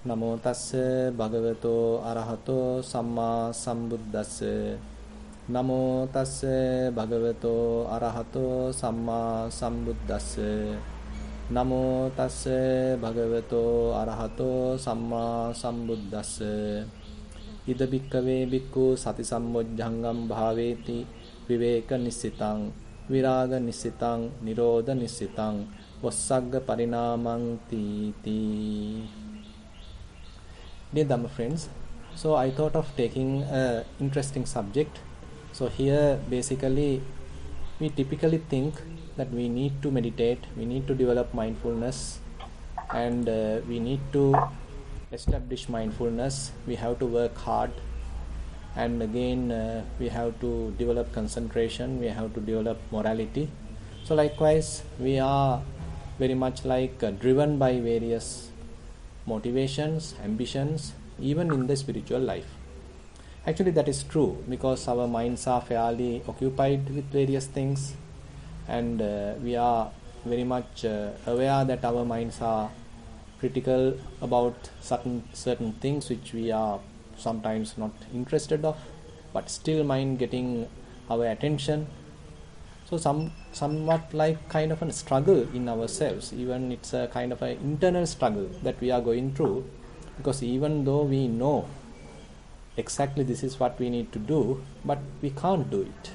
Namo tassa bhagavato arahato samma sambuddhassa. Namo tassa bhagavato arahato samma sambuddhassa. Namo tassa bhagavato arahato samma sambuddhassa. Ida bhikkave bhikkhu sati sammojjhangam bhaveti viveka nissitang viraga nissitang nirodha nissitang vassagga parinamang titi. Dear Dhamma friends, so I thought of taking an interesting subject. So here basically we typically think that we need to meditate, we need to develop mindfulness, and we need to establish mindfulness, we have to work hard, and again we have to develop concentration, we have to develop morality. So likewise we are very much driven by various motivations, ambitions, even in the spiritual life. Actually that is true because our minds are fairly occupied with various things, and we are very much aware that our minds are critical about certain things which we are sometimes not interested of, but still mind getting our attention. So somewhat like kind of a struggle in ourselves, even it's a kind of an internal struggle that we are going through, because even though we know exactly this is what we need to do, but we can't do it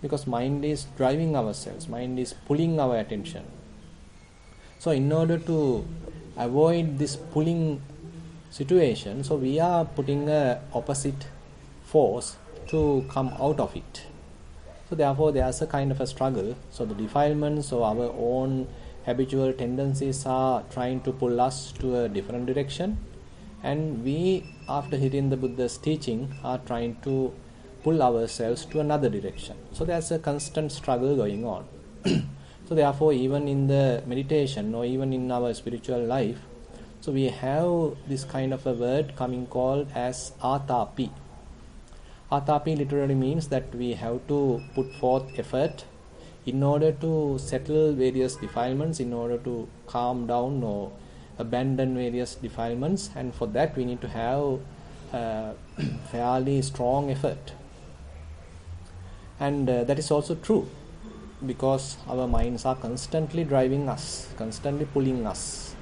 because mind is driving ourselves, mind is pulling our attention. So in order to avoid this pulling situation, so we are putting a opposite force to come out of it. So therefore there's a kind of a struggle. So the defilements or our own habitual tendencies are trying to pull us to a different direction, and we, after hearing the Buddha's teaching, are trying to pull ourselves to another direction. So there's a constant struggle going on. So therefore even in the meditation or even in our spiritual life, so we have this kind of a word coming called as atapi. Atapi literally means that we have to put forth effort in order to settle various defilements, in order to calm down or abandon various defilements, and for that we need to have a fairly strong effort. And that is also true because our minds are constantly driving us, constantly pulling us,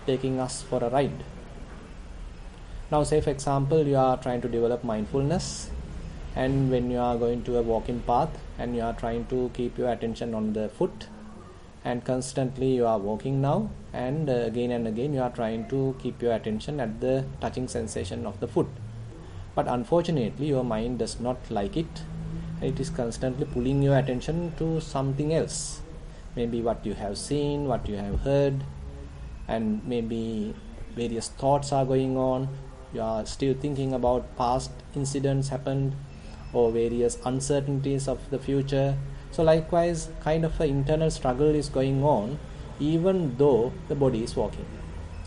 taking us for a ride. Now say for example you are trying to develop mindfulness, and when you are going to a walking path and you are trying to keep your attention on the foot, and constantly you are walking now, and again you are trying to keep your attention at the touching sensation of the foot, but unfortunately your mind does not like it. It is constantly pulling your attention to something else, maybe what you have seen, what you have heard, and maybe various thoughts are going on. You are still thinking about past incidents happened or various uncertainties of the future. So likewise kind of an internal struggle is going on even though the body is walking.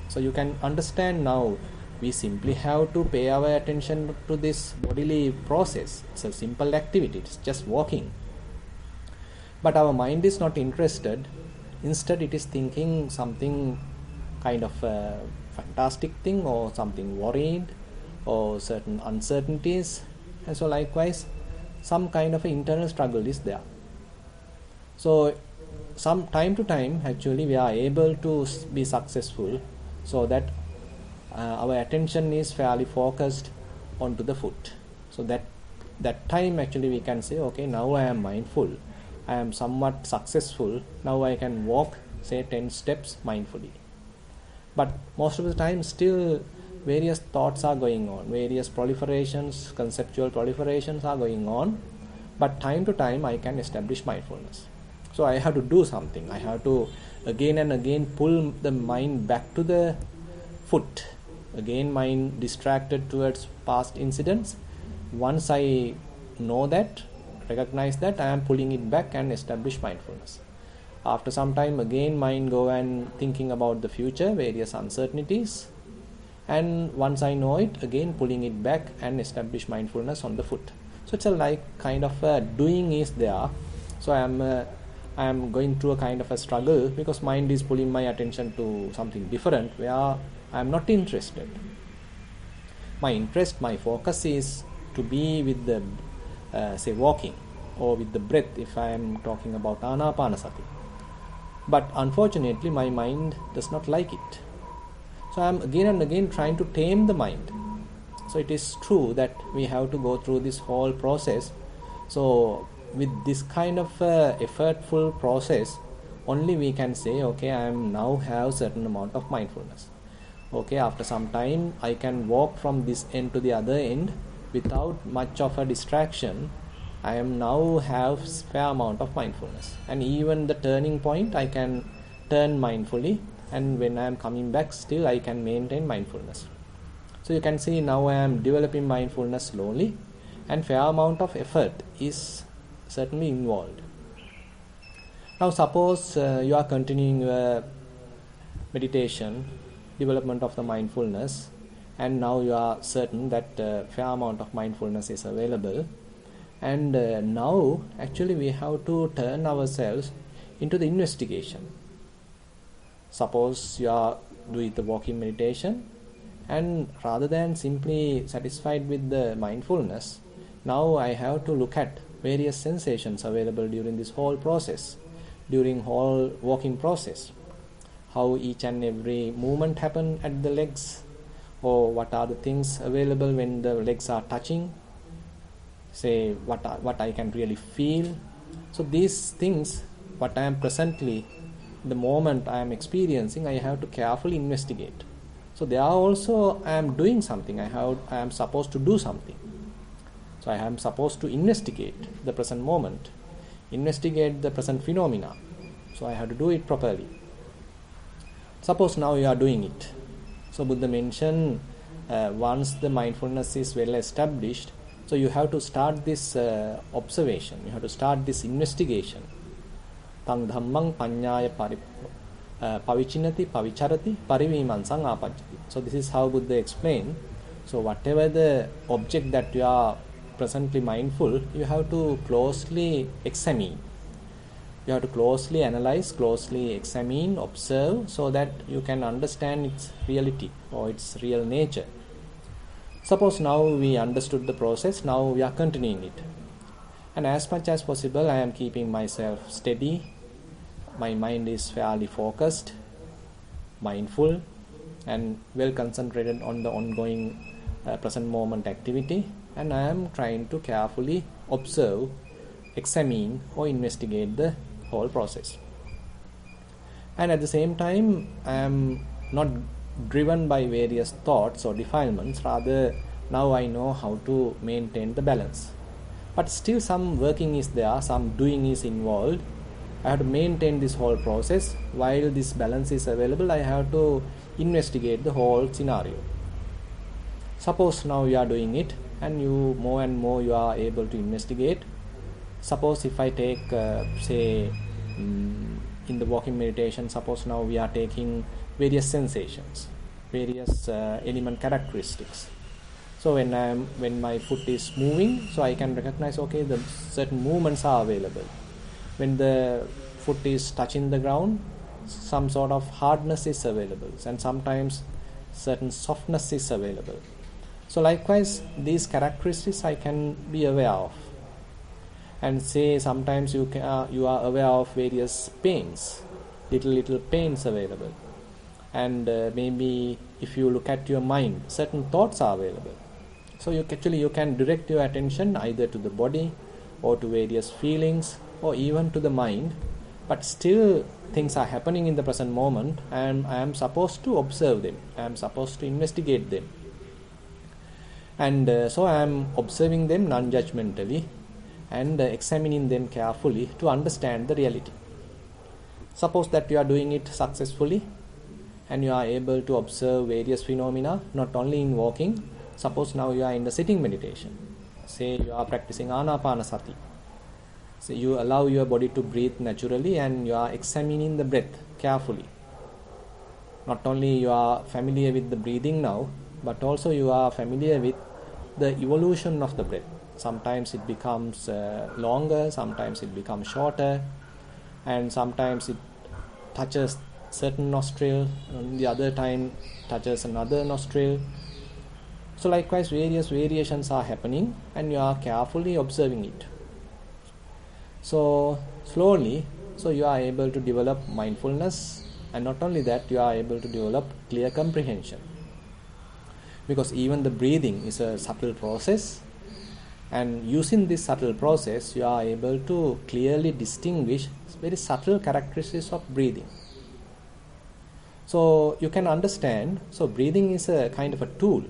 So you can understand now, we simply have to pay our attention to this bodily process. It's a simple activity, it's just walking. But our mind is not interested. Instead it is thinking something kind of a fantastic thing or something worried or certain uncertainties, and so likewise some kind of an internal struggle is there. So some time to time actually we are able to be successful, so that our attention is fairly focused onto the foot. So that time actually we can say, okay, now I am mindful, I am somewhat successful, now I can walk say 10 steps mindfully. But most of the time still various thoughts are going on, various proliferations, conceptual proliferations are going on, but time to time I can establish mindfulness. So I have to do something, I have to again and again pull the mind back to the foot. Again mind distracted towards past incidents. Once I know that, recognize that, I am pulling it back and establish mindfulness. After some time again mind go and thinking about the future, various uncertainties, and once I know it, again pulling it back and establish mindfulness on the foot. So it's a like kind of a doing is there. So I am going through a kind of a struggle because mind is pulling my attention to something different, where I am not interested. My interest, my focus is to be with the, say, walking or with the breath if I am talking about anapanasati. But unfortunately, my mind does not like it. So I am again and again trying to tame the mind. So it is true that we have to go through this whole process. So with this kind of effortful process, only we can say, okay, I am now have certain amount of mindfulness. Okay, after some time, I can walk from this end to the other end without much of a distraction. I am now have fair amount of mindfulness, and even the turning point I can turn mindfully, and when I am coming back still I can maintain mindfulness. So you can see now I am developing mindfulness slowly, and fair amount of effort is certainly involved. Now suppose you are continuing your meditation, development of the mindfulness, and now you are certain that fair amount of mindfulness is available. And now actually we have to turn ourselves into the investigation. Suppose you are doing the walking meditation, and rather than simply satisfied with the mindfulness, now I have to look at various sensations available during this whole process, during whole walking process. How each and every movement happen at the legs, or what are the things available when the legs are touching, say what I can really feel. So these things, what I am presently, the moment I am experiencing, I have to carefully investigate. So there are also I am doing something, I am supposed to do something. So I am supposed to investigate the present moment, investigate the present phenomena. So I have to do it properly. Suppose now you are doing it. So Buddha mentioned once the mindfulness is well established, so you have to start this observation, you have to start this investigation. Tang dhammang panyaya pavichinati pavicharati parivimansang apajjati. So this is how Buddha explained. So whatever the object that you are presently mindful, you have to closely examine. You have to closely analyze, closely examine, observe, so that you can understand its reality or its real nature. Suppose now we understood the process, now we are continuing it. And as much as possible, I am keeping myself steady. My mind is fairly focused, mindful, and well concentrated on the ongoing present moment activity. And I am trying to carefully observe, examine, or investigate the whole process. And at the same time, I am not driven by various thoughts or defilements. Rather, now I know how to maintain the balance. But still some working is there, some doing is involved. I have to maintain this whole process. While this balance is available, I have to investigate the whole scenario. Suppose now you are doing it, and you more and more you are able to investigate. Suppose if I take in the walking meditation, suppose now we are taking various sensations, various element characteristics. So when my foot is moving, so I can recognize, okay, the certain movements are available. When the foot is touching the ground, some sort of hardness is available, and sometimes certain softness is available. So likewise, these characteristics I can be aware of. And say sometimes you are aware of various pains, little pains available. And maybe if you look at your mind, certain thoughts are available. So you can direct your attention either to the body or to various feelings or even to the mind. But still things are happening in the present moment, and I am supposed to observe them. I am supposed to investigate them. And so I am observing them non-judgmentally and examining them carefully to understand the reality. Suppose that you are doing it successfully and you are able to observe various phenomena, not only in walking. Suppose now you are in the sitting meditation. Say you are practicing anapanasati. So you allow your body to breathe naturally and you are examining the breath carefully. Not only you are familiar with the breathing now, but also you are familiar with the evolution of the breath. Sometimes it becomes longer, sometimes it becomes shorter, and sometimes it touches certain nostril, and the other time touches another nostril. So likewise various variations are happening and you are carefully observing it. So slowly, so you are able to develop mindfulness, and not only that, you are able to develop clear comprehension. Because even the breathing is a subtle process, and using this subtle process, you are able to clearly distinguish very subtle characteristics of breathing. So you can understand, so breathing is a kind of a tool.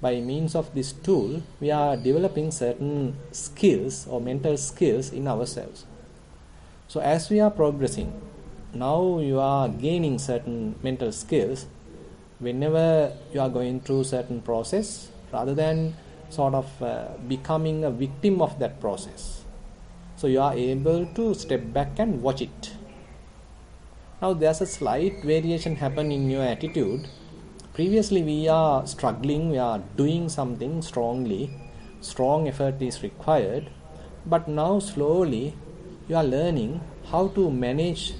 By means of this tool, we are developing certain skills or mental skills in ourselves. So as we are progressing, now you are gaining certain mental skills. Whenever you are going through certain process, rather than sort of becoming a victim of that process, so you are able to step back and watch it. Now there's a slight variation happen in your attitude. Previously we are struggling, we are doing something strongly, strong effort is required, but now slowly you are learning how to manage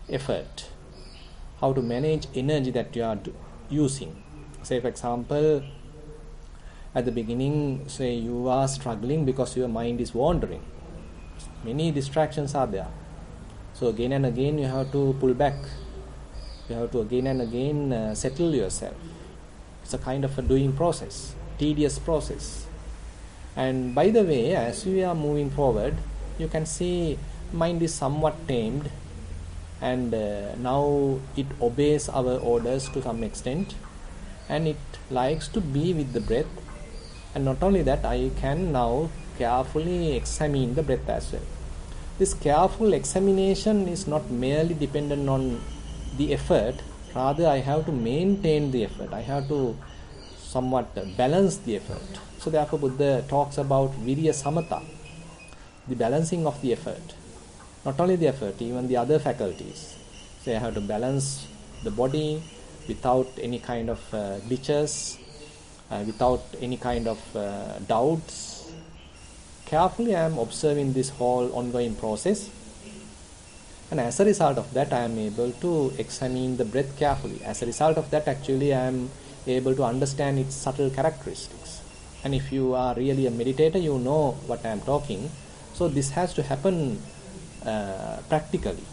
effort, how to manage energy that you are using. Say for example, at the beginning, say you are struggling because your mind is wandering. Many distractions are there. So again and again you have to pull back. You have to again and again settle yourself. It's a kind of a doing process, tedious process. And by the way, as we are moving forward, you can see mind is somewhat tamed, and now it obeys our orders to some extent, and it likes to be with the breath. And not only that, I can now carefully examine the breath as well. This careful examination is not merely dependent on the effort, rather I have to maintain the effort. I have to somewhat balance the effort. So therefore Buddha talks about virya samatha, the balancing of the effort. Not only the effort, even the other faculties. So I have to balance the body without any kind of ditches, without any kind of doubts. Carefully I am observing this whole ongoing process, and as a result of that I am able to examine the breath carefully. As a result of that, actually I am able to understand its subtle characteristics. And if you are really a meditator, you know what I am talking. So this has to happen practically.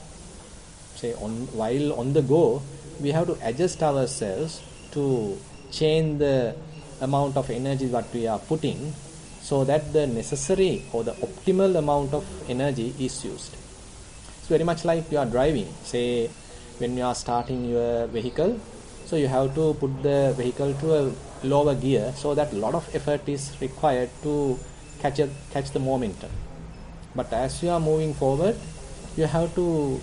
Say while on the go, we have to adjust ourselves to change the amount of energy that we are putting, so that the necessary or the optimal amount of energy is used. It's very much like you are driving. Say when you are starting your vehicle, so you have to put the vehicle to a lower gear, so that a lot of effort is required to catch the momentum. But as you are moving forward, you have to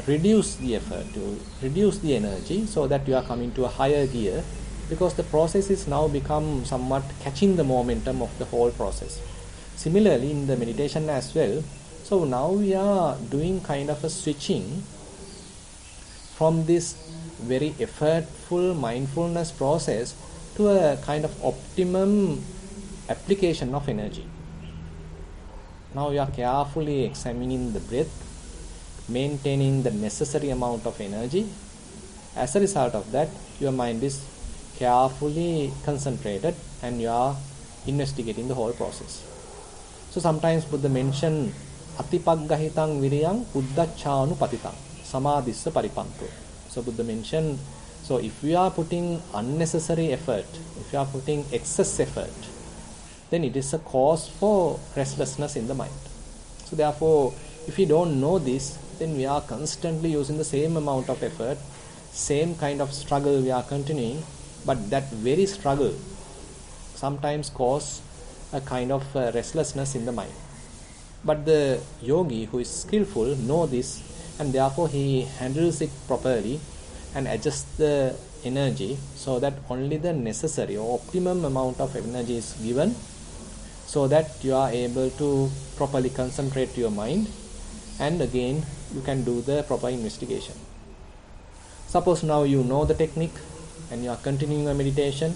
reduce the effort, to reduce the energy, so that you are coming to a higher gear, because the process is now become somewhat catching the momentum of the whole process. Similarly in the meditation as well, so now we are doing kind of a switching from this very effortful mindfulness process to a kind of optimum application of energy. Now you are carefully examining the breath, maintaining the necessary amount of energy. As a result of that, your mind is carefully concentrated and you are investigating the whole process. So sometimes Buddha mentioned atipaggahitam viriyam uddachanu patitam samadhissa paripanto. So Buddha mentioned, so if we are putting unnecessary effort, if you are putting excess effort, then it is a cause for restlessness in the mind. So therefore, if we don't know this, then we are constantly using the same amount of effort, same kind of struggle we are continuing, but that very struggle sometimes cause a kind of restlessness in the mind. But the yogi who is skillful know this, and therefore he handles it properly and adjusts the energy so that only the necessary or optimum amount of energy is given, so that you are able to properly concentrate your mind, and again you can do the proper investigation. Suppose now you know the technique and you are continuing your meditation,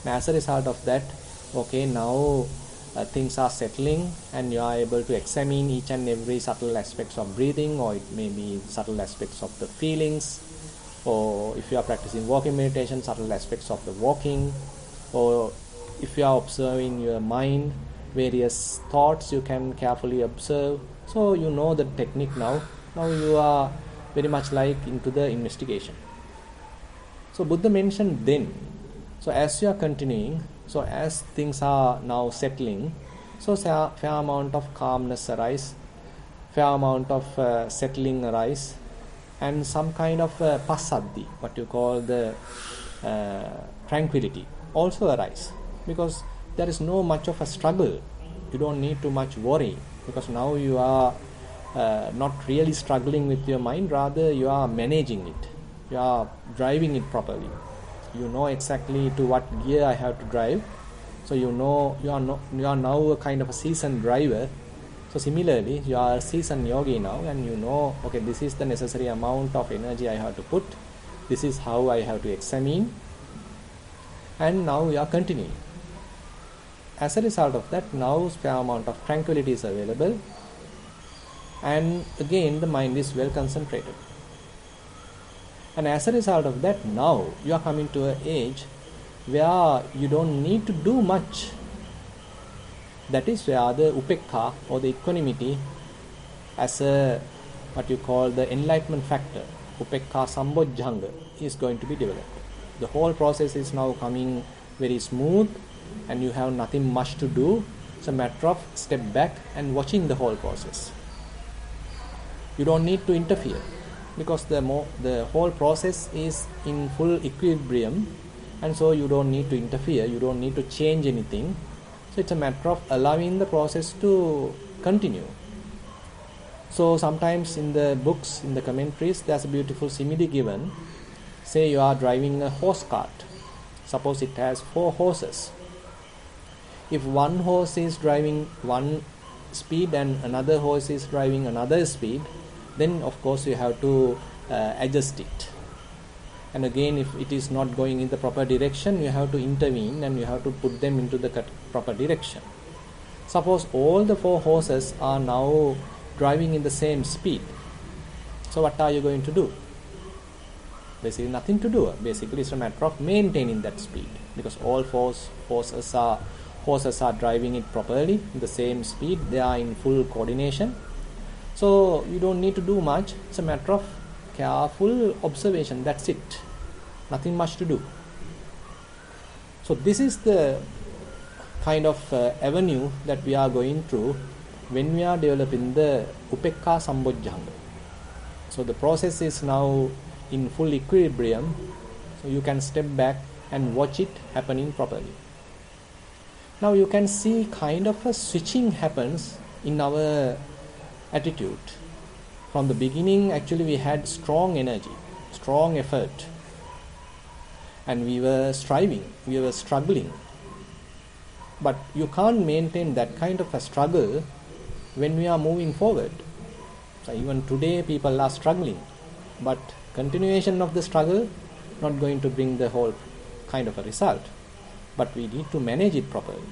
and as a result of that, okay, now things are settling and you are able to examine each and every subtle aspects of breathing, or it may be subtle aspects of the feelings, or if you are practicing walking meditation, subtle aspects of the walking, or if you are observing your mind, various thoughts you can carefully observe. So you know the technique now. Now you are very much like into the investigation. So Buddha mentioned then, so as you are continuing, so as things are now settling, so fair amount of calmness arise, fair amount of settling arise, and some kind of passaddhi, what you call the tranquility, also arise, because there is no much of a struggle. You don't need too much worry, because now you are not really struggling with your mind, rather you are managing it, you are driving it properly. You know exactly to what gear I have to drive, so you know you are now a kind of a seasoned driver. So similarly, you are a seasoned yogi now, and you know, okay, this is the necessary amount of energy I have to put, this is how I have to examine, and now you are continuing. As a result of that, now fair amount of tranquility is available, and again the mind is well concentrated. And as a result of that, now you are coming to an age where you don't need to do much. That is where the upekha, or the equanimity, as a what you call the enlightenment factor, upekha sambojjhanga, is going to be developed. The whole process is now coming very smooth, and you have nothing much to do. It's a matter of step back and watching the whole process. You don't need to interfere, because the whole process is in full equilibrium, and so you don't need to interfere, you don't need to change anything. So it's a matter of allowing the process to continue. So sometimes in the books, in the commentaries, there's a beautiful simile given. Say you are driving a horse cart. Suppose it has 4 horses. If one horse is driving one speed and another horse is driving another speed, then of course you have to adjust it. And again, if it is not going in the proper direction, you have to intervene and you have to put them into the proper direction. Suppose all the 4 horses are now driving in the same speed. So what are you going to do? Basically nothing to do. Basically it's a matter of maintaining that speed, because all 4 horses are driving it properly in the same speed. They are in full coordination. So you don't need to do much. It's a matter of careful observation, that's it. Nothing much to do. So this is the kind of avenue that we are going through when we are developing the upekha sambojjhanga. So the process is now in full equilibrium, so you can step back and watch it happening properly. Now you can see kind of a switching happens in our attitude. From the beginning, actually we had strong energy, strong effort, and we were striving, we were struggling. But you can't maintain that kind of a struggle when we are moving forward. So even today people are struggling, but continuation of the struggle not going to bring the whole kind of a result. But we need to manage it properly.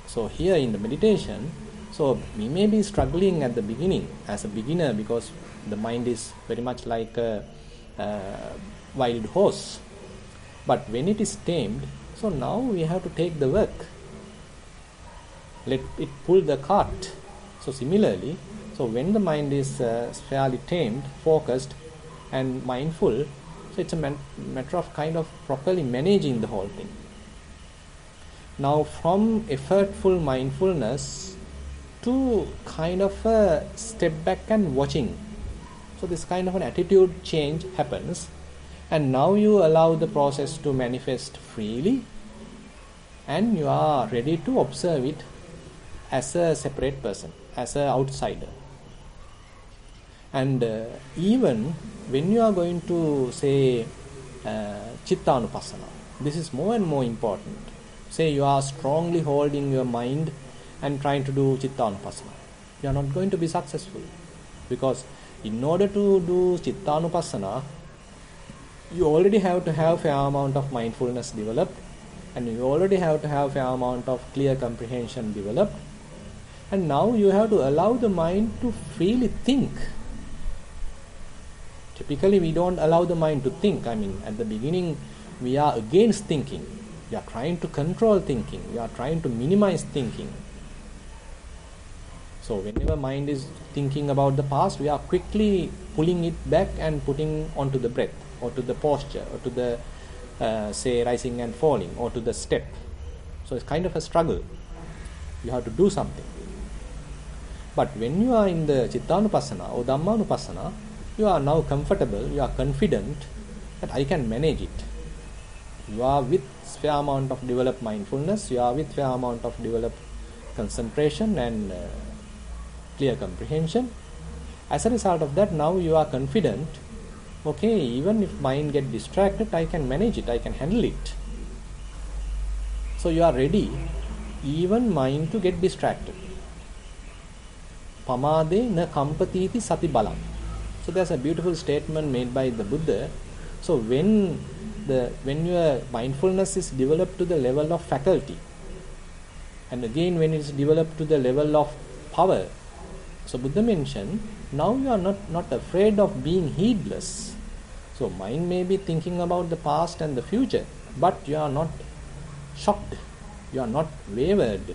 So here in the meditation, so we may be struggling at the beginning as a beginner, because the mind is very much like a wild horse. But when it is tamed, so now we have to take the work. Let it pull the cart. So similarly, so when the mind is fairly tamed, focused and mindful, so it's a matter of kind of properly managing the whole thing. Now from effortful mindfulness to kind of a step back and watching. So this kind of an attitude change happens, and now you allow the process to manifest freely, and you are ready to observe it as a separate person, as an outsider. And even when you are going to say Chittanupassana, this is more and more important. Say you are strongly holding your mind and trying to do Chittanupassana. You are not going to be successful, because in order to do Chittanupassana, you already have to have fair amount of mindfulness developed, and you already have to have fair amount of clear comprehension developed, and now you have to allow the mind to freely think. Typically, we don't allow the mind to think. I mean, at the beginning, we are against thinking. We are trying to control thinking. We are trying to minimize thinking. So whenever mind is thinking about the past, we are quickly pulling it back and putting onto the breath, or to the posture, or to the, say, rising and falling, or to the step. So it's kind of a struggle. You have to do something. But when you are in the Chittanupassana or Dhammanupassana, you are now comfortable, you are confident that I can manage it. You are with fair amount of developed mindfulness, you are with fair amount of developed concentration and clear comprehension. As a result of that, now you are confident, okay, even if mind get distracted, I can manage it, I can handle it. So you are ready, even mind to get distracted. Pamade na kampatiti sati balam. So there's a beautiful statement made by the Buddha. So when your mindfulness is developed to the level of faculty, and again when it is developed to the level of power, so Buddha mentioned, now you are not afraid of being heedless. So mind may be thinking about the past and the future, but you are not shocked, you are not wavered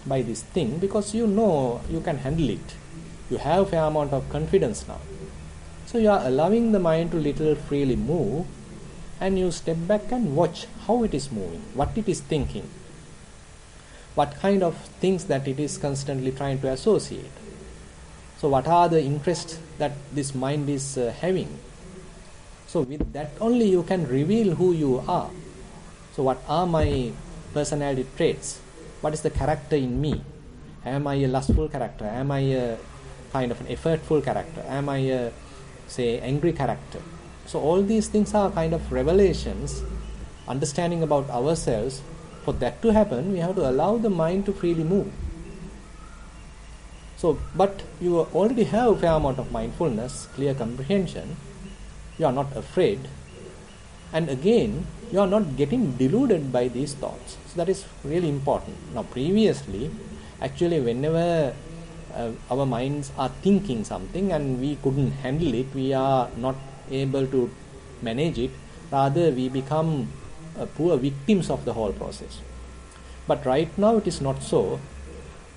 by this thing, because you know you can handle it. You have fair amount of confidence now. So you are allowing the mind to little freely move, and you step back and watch how it is moving, what it is thinking, what kind of things that it is constantly trying to associate. So what are the interests that this mind is having? So with that only you can reveal who you are. So what are my personality traits? What is the character in me? Am I a lustful character? Am I a kind of an effortful character? Am I a, say, angry character? So all these things are kind of revelations, understanding about ourselves. For that to happen, we have to allow the mind to freely move. So, but you already have a fair amount of mindfulness, clear comprehension. You are not afraid. And again, you are not getting deluded by these thoughts. So that is really important. Now previously, actually whenever our minds are thinking something and we couldn't handle it, we are not able to manage it, rather we become poor victims of the whole process. But right now it is not so.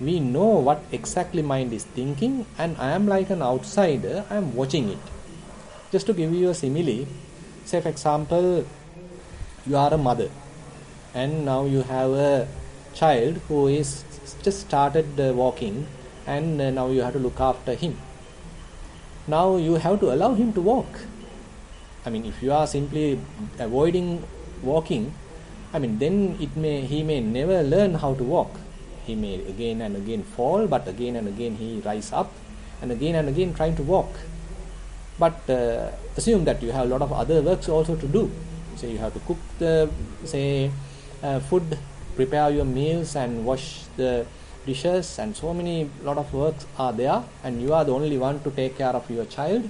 We know what exactly mind is thinking, and I am like an outsider, I am watching it. Just to give you a simile, say for example, you are a mother and now you have a child who is just started walking, and now you have to look after him. Now you have to allow him to walk. I mean, if you are simply avoiding walking, I mean, then he may never learn how to walk. He may again and again fall, but again and again he rise up, and again trying to walk. But assume that you have a lot of other works also to do. So you have to cook the food, prepare your meals and wash the dishes, and so many lot of works are there, and you are the only one to take care of your child.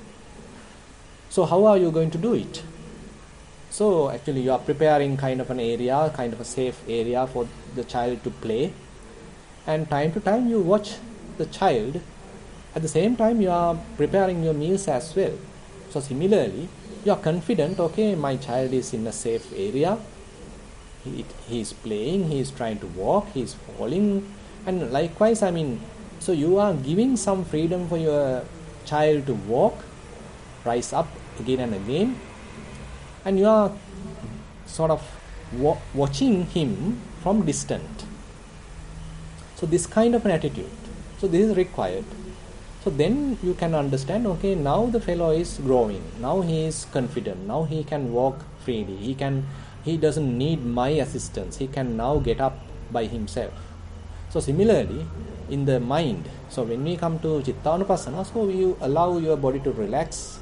So how are you going to do it? So actually you are preparing kind of an area, kind of a safe area for the child to play, and time to time you watch the child. At the same time you are preparing your meals as well. So similarly, you are confident, okay, my child is in a safe area, he is playing, he is trying to walk, he is falling, and likewise, I mean, so you are giving some freedom for your child to walk, rise up again and again, and you are sort of watching him from distant. So this kind of an attitude, so this is required. So then you can understand, okay, now the fellow is growing, now he is confident, now he can walk freely, he doesn't need my assistance, he can now get up by himself. So similarly, in the mind, so when we come to Chittanupassana, so you allow your body to relax,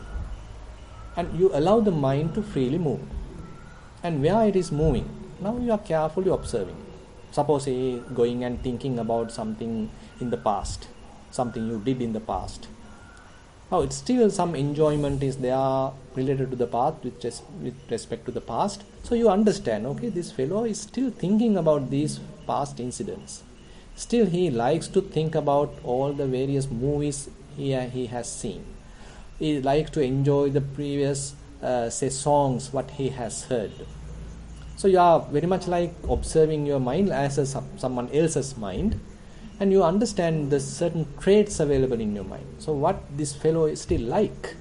and you allow the mind to freely move. And where it is moving, now you are carefully observing. Suppose going and thinking about something in the past, something you did in the past. Now it's still some enjoyment is there related to the past with respect to the past. So you understand, okay, this fellow is still thinking about these past incidents. Still he likes to think about all the various movies he has seen. He likes to enjoy the previous, say, songs what he has heard. So you are very much like observing your mind as someone else's mind, and you understand the certain traits available in your mind. So what this fellow is still like,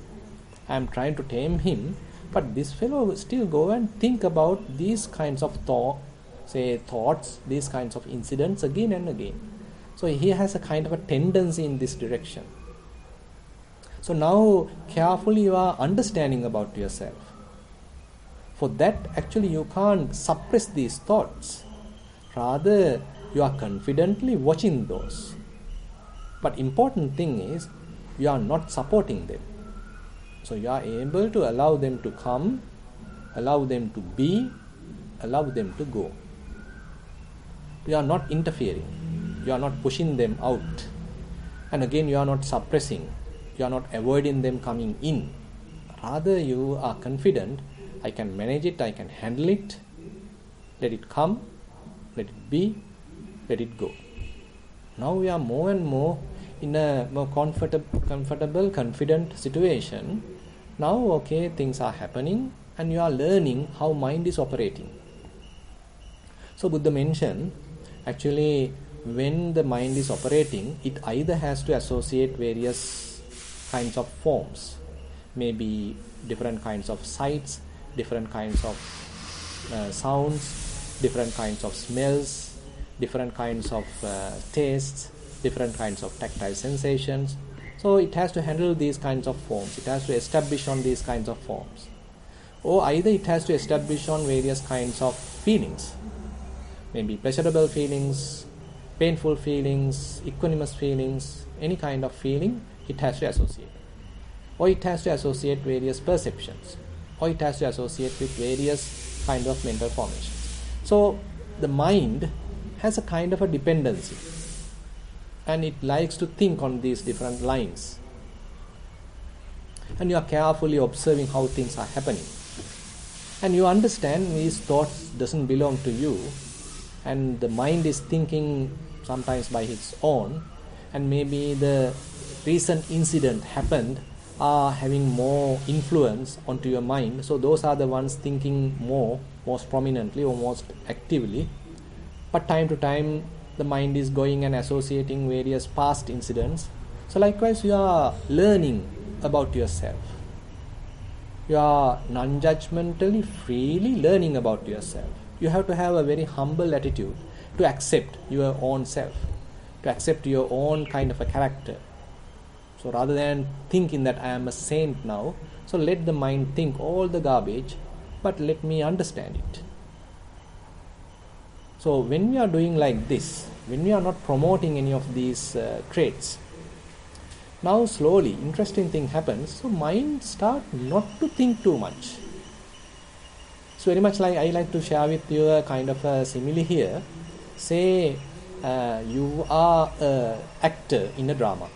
I am trying to tame him, but this fellow will still go and think about these kinds of thoughts, these kinds of incidents again and again. So he has a kind of a tendency in this direction. So now carefully you are understanding about yourself. For that, actually you can't suppress these thoughts. Rather, you are confidently watching those. But important thing is, you are not supporting them. So you are able to allow them to come, allow them to be, allow them to go. You are not interfering. You are not pushing them out. And again, you are not suppressing. You are not avoiding them coming in. Rather, you are confident, I can manage it, I can handle it. Let it come, let it be, let it go. Now we are more and more in a more comfortable, confident situation. Now, okay, things are happening and you are learning how mind is operating. So Buddha mentioned, actually, when the mind is operating, it either has to associate various kinds of forms, maybe different kinds of sights, different kinds of sounds, different kinds of smells, different kinds of tastes, different kinds of tactile sensations. So it has to handle these kinds of forms. It has to establish on these kinds of forms. Or either it has to establish on various kinds of feelings, maybe pleasurable feelings, painful feelings, equanimous feelings, any kind of feeling it has to associate. Or it has to associate various perceptions. Or it has to associate with various kind of mental formations. So the mind has a kind of a dependency, and it likes to think on these different lines. And you are carefully observing how things are happening. And you understand these thoughts doesn't belong to you, and the mind is thinking sometimes by its own, and maybe the recent incident happened are having more influence onto your mind. So those are the ones thinking most prominently or most actively. But time to time, the mind is going and associating various past incidents. So likewise, you are learning about yourself. You are non-judgmentally, freely learning about yourself. You have to have a very humble attitude to accept your own self, to accept your own kind of a character. So rather than thinking that I am a saint now, so let the mind think all the garbage, but let me understand it. So when we are doing like this, when we are not promoting any of these traits, now slowly, interesting thing happens. So mind start not to think too much. So very much like I like to share with you a kind of a simile here. Say you are an actor in a drama,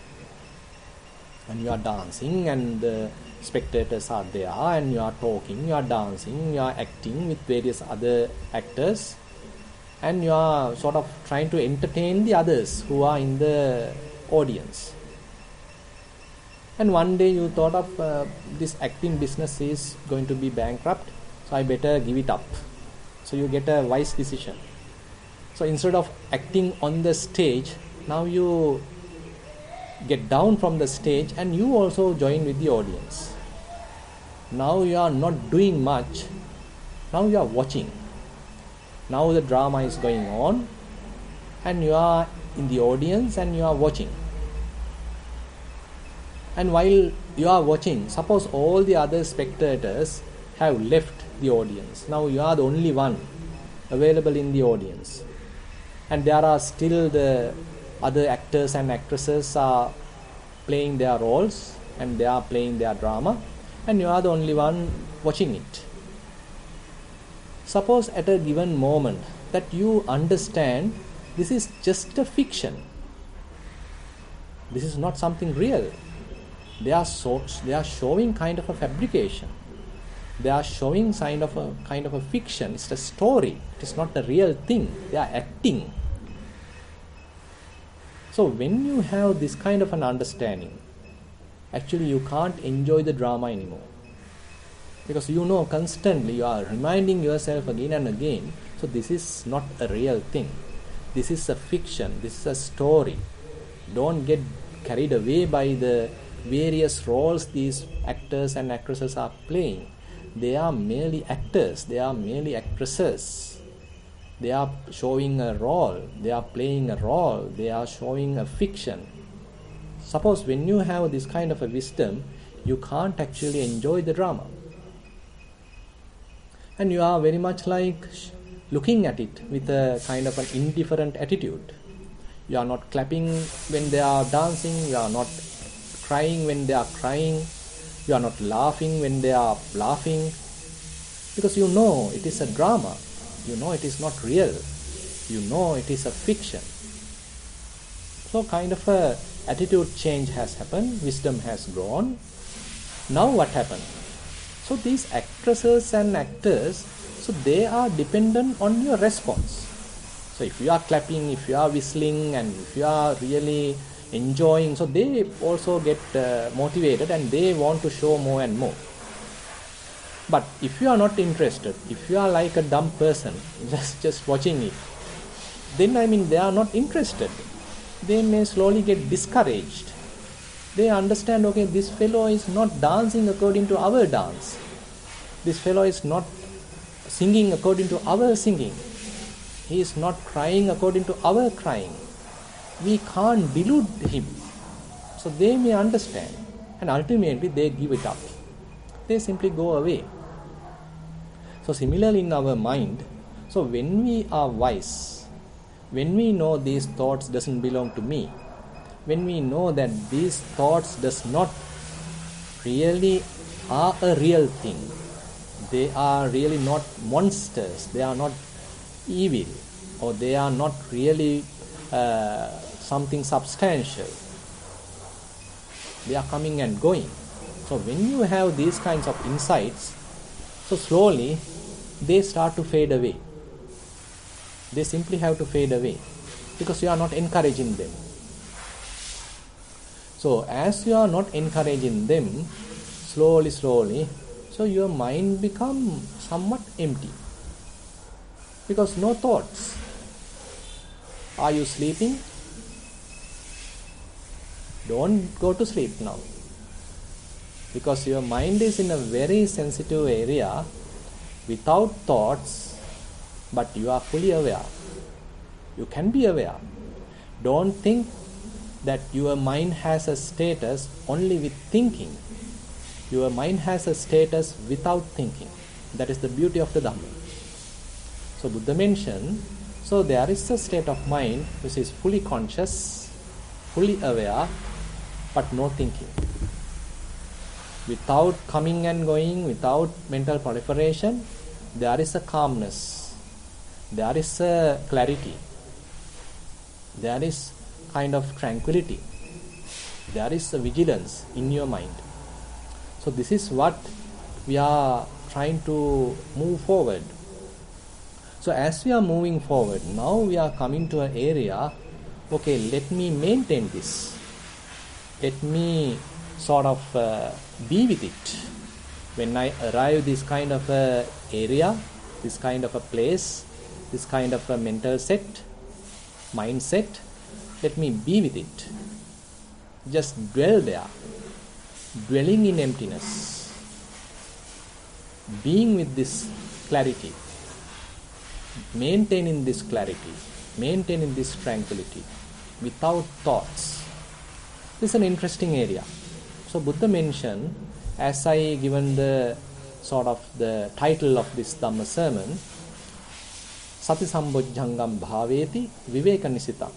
and you are dancing, and the spectators are there, and you are talking, you are dancing, you are acting with various other actors, and you are sort of trying to entertain the others who are in the audience. And one day you thought of this acting business is going to be bankrupt, so I better give it up. So you get a wise decision. So instead of acting on the stage, now you get down from the stage and you also join with the audience. Now you are not doing much. Now you are watching. Now the drama is going on and you are in the audience and you are watching. And while you are watching, suppose all the other spectators have left the audience. Now you are the only one available in the audience. And there are still the other actors and actresses are playing their roles and they are playing their drama, and you are the only one watching it. Suppose at a given moment that you understand this is just a fiction. This is not something real. They are showing kind of a fabrication. They are showing kind of a fiction. It's a story. It is not the real thing. They are acting. So when you have this kind of an understanding, actually you can't enjoy the drama anymore. Because you know constantly you are reminding yourself again and again, so this is not a real thing. This is a fiction, this is a story. Don't get carried away by the various roles these actors and actresses are playing. They are merely actors, they are merely actresses. They are showing a role, they are playing a role, they are showing a fiction. Suppose when you have this kind of a wisdom, you can't actually enjoy the drama. And you are very much like looking at it with a kind of an indifferent attitude. You are not clapping when they are dancing, you are not crying when they are crying, you are not laughing when they are laughing, because you know it is a drama, you know it is not real, you know it is a fiction. So kind of a attitude change has happened, wisdom has grown. Now what happened? So these actresses and actors, so they are dependent on your response. So if you are clapping, if you are whistling, and if you are really enjoying, so they also get motivated and they want to show more and more. But if you are not interested, if you are like a dumb person, just watching it, then they are not interested. They may slowly get discouraged. They understand, okay, this fellow is not dancing according to our dance. This fellow is not singing according to our singing. He is not crying according to our crying. We can't delude him. So they may understand. And ultimately they give it up. They simply go away. So similarly in our mind, so when we are wise, when we know these thoughts doesn't belong to me, when we know that these thoughts does not really are a real thing, they are really not monsters, they are not evil, or they are not really something substantial, they are coming and going. So when you have these kinds of insights, so slowly they start to fade away. They simply have to fade away because you are not encouraging them. So as you are not encouraging them, slowly, so your mind becomes somewhat empty. Because no thoughts. Are you sleeping? Don't go to sleep now. Because your mind is in a very sensitive area without thoughts, but you are fully aware. You can be aware. Don't think that your mind has a status only with thinking. Your mind has a status without thinking. That is the beauty of the Dhamma. So Buddha mentioned, so there is a state of mind which is fully conscious, fully aware, but no thinking. Without coming and going, without mental proliferation, there is a calmness, there is a clarity, there is kind of tranquility, there is a vigilance in your mind. So this is what we are trying to move forward. So as we are moving forward, now we are coming to an area, okay, let me maintain this. Let me sort of be with it. When I arrive this kind of a area, this kind of a place, this kind of a mental set, mindset, let me be with it. Just dwell there. Dwelling in emptiness. Being with this clarity. Maintaining this clarity. Maintaining this tranquility. Without thoughts. This is an interesting area. So Buddha mentioned, as I given the sort of the title of this Dhamma sermon, Sati Sambojjhangam Bhaveti Viveka Nisitang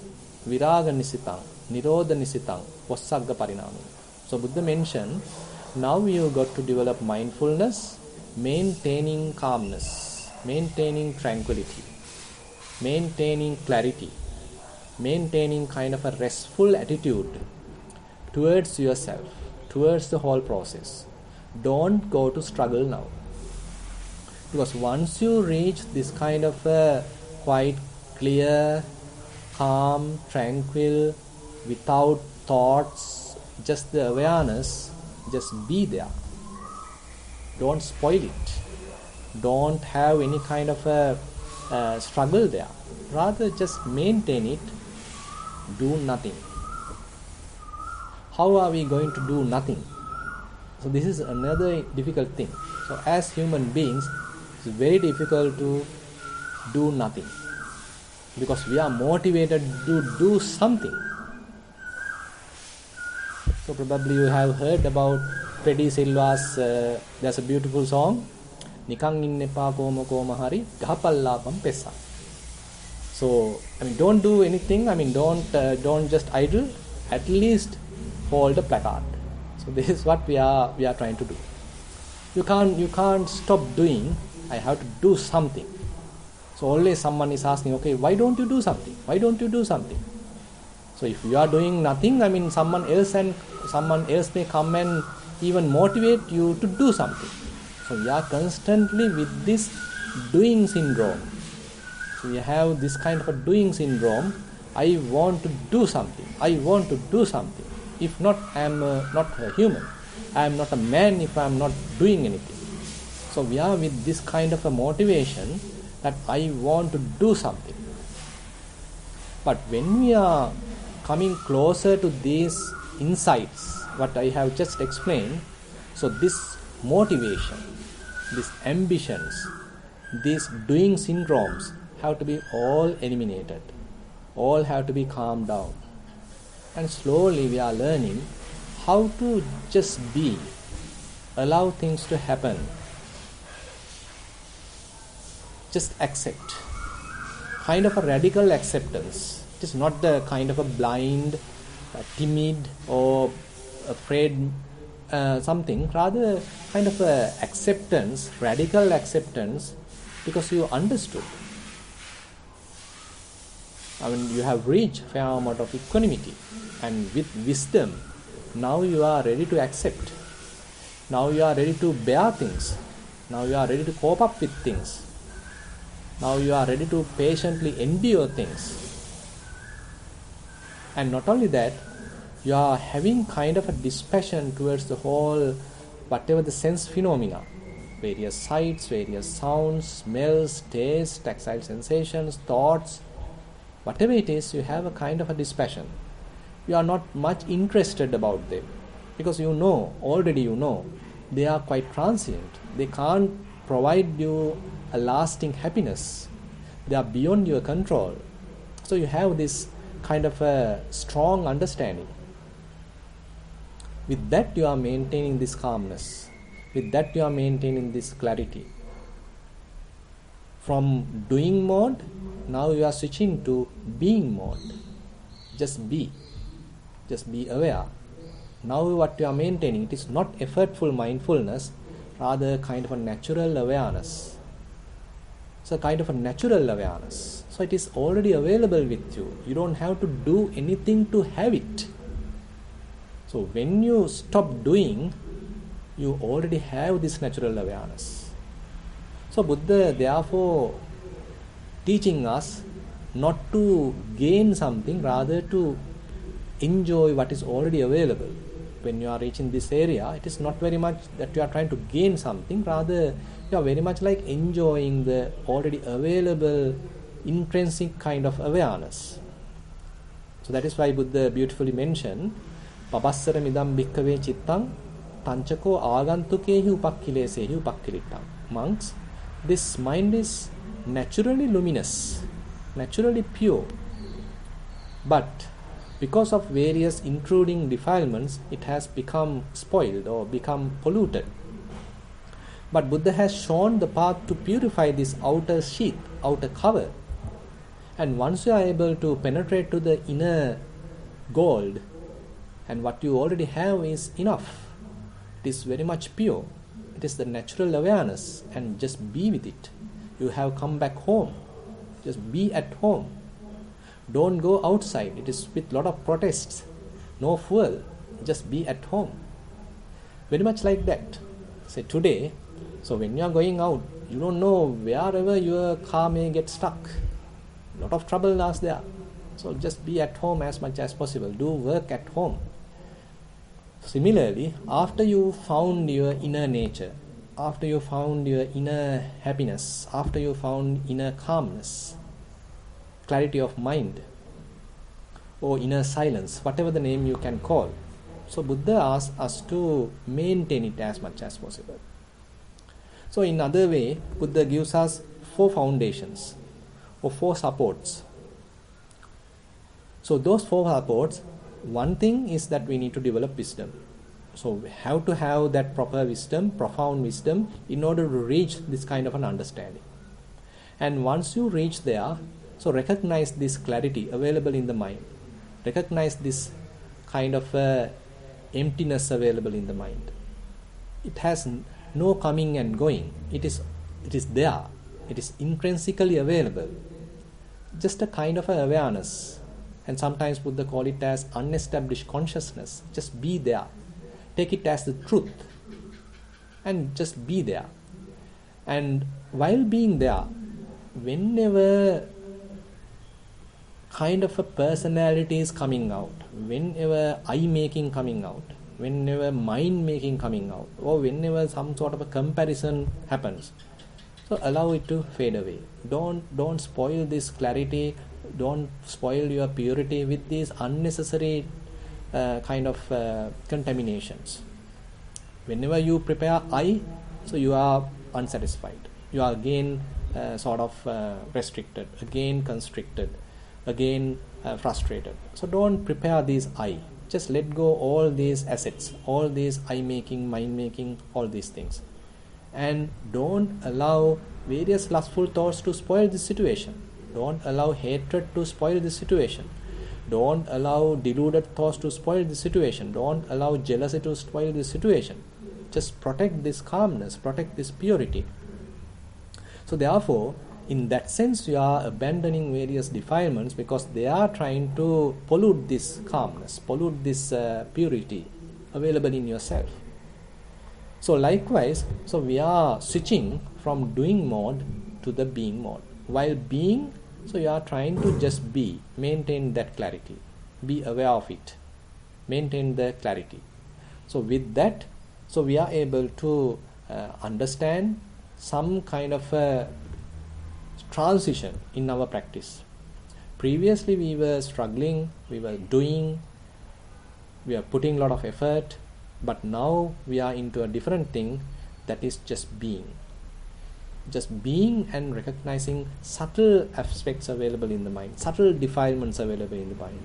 Viraga Nisitang Nirodha Nisitang Vassagga Parinami. So Buddha mentioned, now you got to develop mindfulness, maintaining calmness, maintaining tranquility, maintaining clarity, maintaining kind of a restful attitude towards yourself, towards the whole process. Don't go to struggle now. Because once you reach this kind of a quite clear, calm, tranquil, without thoughts, just the awareness, just be there. Don't spoil it. Don't have any kind of a struggle there. Rather just maintain it. Do nothing. How are we going to do nothing? So this is another difficult thing. So as human beings, it's very difficult to do nothing, because we are motivated to do something. So probably you have heard about Freddie Silva's, there's a beautiful song, Nikang innepa koma koma hari gahapallapam pessa. So don't do anything. Don't just idle. At least hold a placard. So this is what we are trying to do. You can't stop doing. I have to do something. So always someone is asking, okay, why don't you do something? Why don't you do something? So if you are doing nothing, someone else may come and even motivate you to do something. So we are constantly with this doing syndrome. So we have this kind of a doing syndrome. I want to do something. I want to do something. If not, I am not a human. I am not a man if I am not doing anything. So we are with this kind of a motivation that I want to do something. But when we are coming closer to these insights, what I have just explained, so this motivation, these ambitions, these doing syndromes have to be all eliminated. All have to be calmed down. And slowly we are learning how to just be, allow things to happen. Just accept. Kind of a radical acceptance. It is not the kind of a blind, timid or afraid something. Rather kind of a acceptance, radical acceptance, because you understood. You have reached a fair amount of equanimity, and with wisdom, now you are ready to accept. Now you are ready to bear things. Now you are ready to cope up with things. Now you are ready to patiently endure things. And not only that, you are having kind of a dispassion towards the whole, whatever the sense phenomena, various sights, various sounds, smells, tastes, tactile sensations, thoughts, whatever it is, you have a kind of a dispassion. You are not much interested about them, because already you know, they are quite transient. They can't provide you a lasting happiness. They are beyond your control. So you have this kind of a strong understanding. With that you are maintaining this calmness. With that you are maintaining this clarity. From doing mode, now you are switching to being mode. Just be. Just be aware. Now what you are maintaining, it is not effortful mindfulness, rather kind of a natural awareness. So kind of a natural awareness. So it is already available with you. You don't have to do anything to have it. So when you stop doing, you already have this natural awareness. So Buddha therefore teaching us not to gain something, rather to enjoy what is already available. When you are reaching this area, it is not very much that you are trying to gain something, rather you are very much like enjoying the already available intrinsic kind of awareness. So that is why Buddha beautifully mentioned, Papassara midam bhikkhave chittang tanchako agantukehi upakkilesehi upakkilittam. Monks, this mind is naturally luminous, naturally pure, but because of various intruding defilements, it has become spoiled or become polluted. But Buddha has shown the path to purify this outer sheath, outer cover. And once you are able to penetrate to the inner gold, and what you already have is enough. It is very much pure. It is the natural awareness, and just be with it. You have come back home. Just be at home. Don't go outside. It is with lot of protests. No fuel. Just be at home. Very much like that. Say today, so when you are going out, you don't know wherever your car may get stuck. Lot of trouble is there. So just be at home as much as possible. Do work at home. Similarly, after you found your inner nature, after you found your inner happiness, after you found inner calmness, clarity of mind, or inner silence, whatever the name you can call. So Buddha asks us to maintain it as much as possible. So in other way, Buddha gives us 4 foundations or 4 supports. So those 4 supports, one thing is that we need to develop wisdom. So we have to have that proper wisdom, profound wisdom, in order to reach this kind of an understanding. And once you reach there, so recognize this clarity available in the mind. Recognize this kind of emptiness available in the mind. It has no coming and going. It is there. It is intrinsically available. Just a kind of awareness. And sometimes Buddha call it as unestablished consciousness. Just be there. Take it as the truth. And just be there. And while being there, whenever kind of a personality is coming out, whenever I-making coming out, whenever mind-making coming out, or whenever some sort of a comparison happens, so allow it to fade away. Don't spoil this clarity, don't spoil your purity with these unnecessary kind of contaminations. Whenever you prepare I, so you are unsatisfied. You are again restricted, again constricted, again frustrated. So don't prepare these I. Just let go all these assets, all these I-making, mind-making, all these things. And don't allow various lustful thoughts to spoil this situation. Don't allow hatred to spoil this situation. Don't allow deluded thoughts to spoil this situation. Don't allow jealousy to spoil this situation. Just protect this calmness, protect this purity. So therefore, in that sense, you are abandoning various defilements because they are trying to pollute this calmness, pollute this purity available in yourself. So likewise, so we are switching from doing mode to the being mode. While being, so you are trying to just be, maintain that clarity, be aware of it, maintain the clarity. So with that, so we are able to understand some kind of a transition in our practice. Previously we were struggling, we were doing, we are putting a lot of effort, but now we are into a different thing, that is just being. Just being and recognizing subtle aspects available in the mind, subtle defilements available in the mind,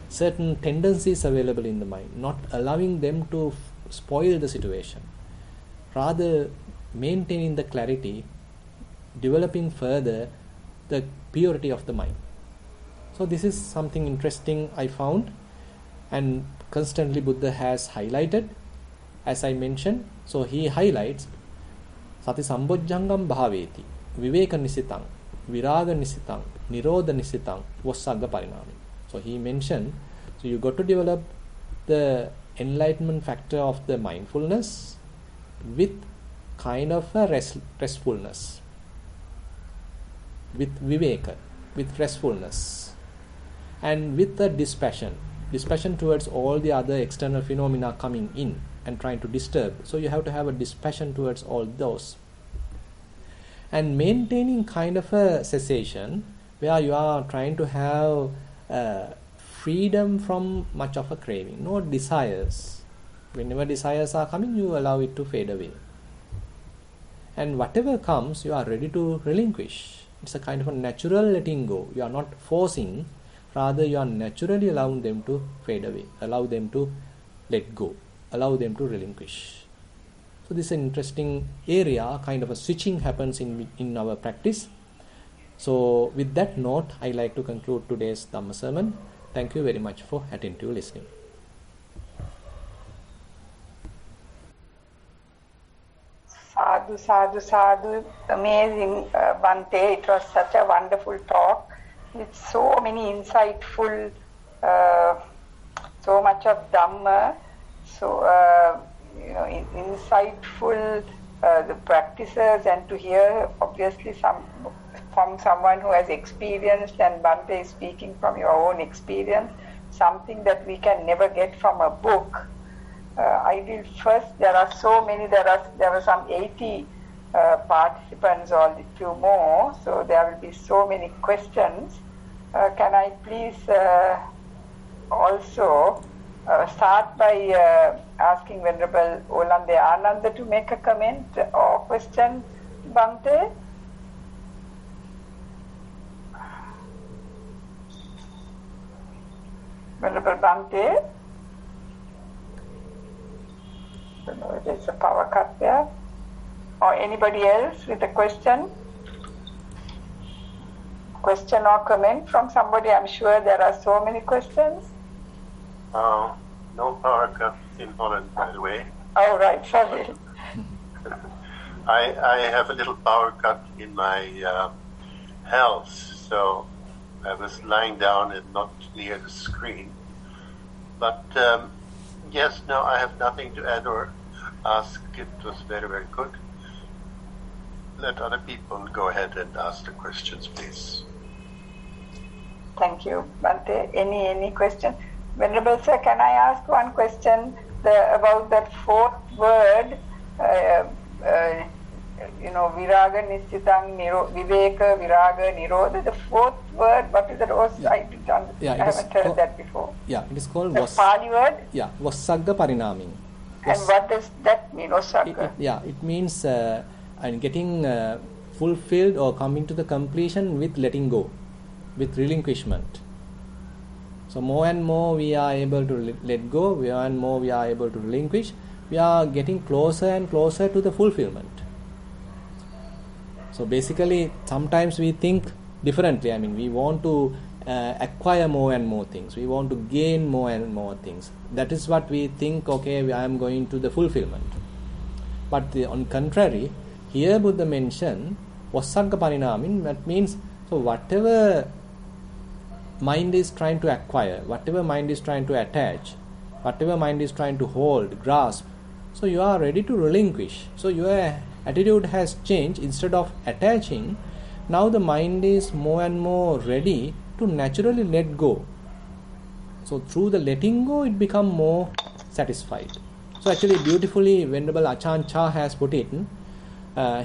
certain tendencies available in the mind, not allowing them to spoil the situation, rather maintaining the clarity, developing further the purity of the mind. So this is something interesting I found, and constantly Buddha has highlighted, as I mentioned. So he highlights Sati Sambojjhangam Bhaveti, Viveka Nisitang, Viraga Nisitang, Nirodha Nisitang, Vassagga Parinami. So he mentioned, so you got to develop the enlightenment factor of the mindfulness with kind of a restfulness, with viveka, with restfulness, and with a dispassion towards all the other external phenomena coming in and trying to disturb. So you have to have a dispassion towards all those, and maintaining kind of a cessation where you are trying to have freedom from much of a craving, no desires. Whenever desires are coming, you allow it to fade away, and whatever comes, you are ready to relinquish. It's a kind of a natural letting go. You are not forcing, rather you are naturally allowing them to fade away, allow them to let go, allow them to relinquish. So this is an interesting area, kind of a switching happens in our practice. So with that note, I like to conclude today's Dhamma sermon. Thank you very much for attentive listening. Sadhu, sadhu, sadhu. Amazing, Bhante. It was such a wonderful talk with so many insightful, so much of Dhamma, so, insightful the practices, and to hear obviously from someone who has experienced, and Bhante is speaking from your own experience, something that we can never get from a book. I will first, there are so many, there were some 80 participants or a few more, so there will be so many questions. Can I please also start by asking Venerable Olande Ananda to make a comment or question, Bhante? Venerable Bhante? I don't know if there's a power cut there. Or anybody else with a question? Question or comment from somebody? I'm sure there are so many questions. No power cut in Holland, by the way. Oh, right, sorry. I have a little power cut in my health, so I was lying down and not near the screen. But yes, no, I have nothing to add or ask. It was very, very good. Let other people go ahead and ask the questions, please. Thank you, Bhante. Any question? Venerable Sir, can I ask one question about that fourth word? Viraga, Nissitang, Viveka, Viraga, Nirodha. The fourth word, what is it? I haven't heard that before. Yeah, it is called the Pali word? Yeah, Vassagga Parinaming. And what does that mean, Vassagga? It means getting fulfilled or coming to the completion with letting go, with relinquishment. So more and more we are able to let go, more and more we are able to relinquish, we are getting closer and closer to the fulfillment. So basically, sometimes we think differently. I mean, we want to acquire more and more things. We want to gain more and more things. That is what we think, okay, I am going to the fulfillment. But on contrary, here Buddha mentioned Vassagga Parinaming, that means, so whatever mind is trying to acquire, whatever mind is trying to attach, whatever mind is trying to hold, grasp, so you are ready to relinquish. So your attitude has changed. Instead of attaching, now the mind is more and more ready to naturally let go. So through the letting go, it becomes more satisfied. So actually beautifully Venerable Achan Cha has put it.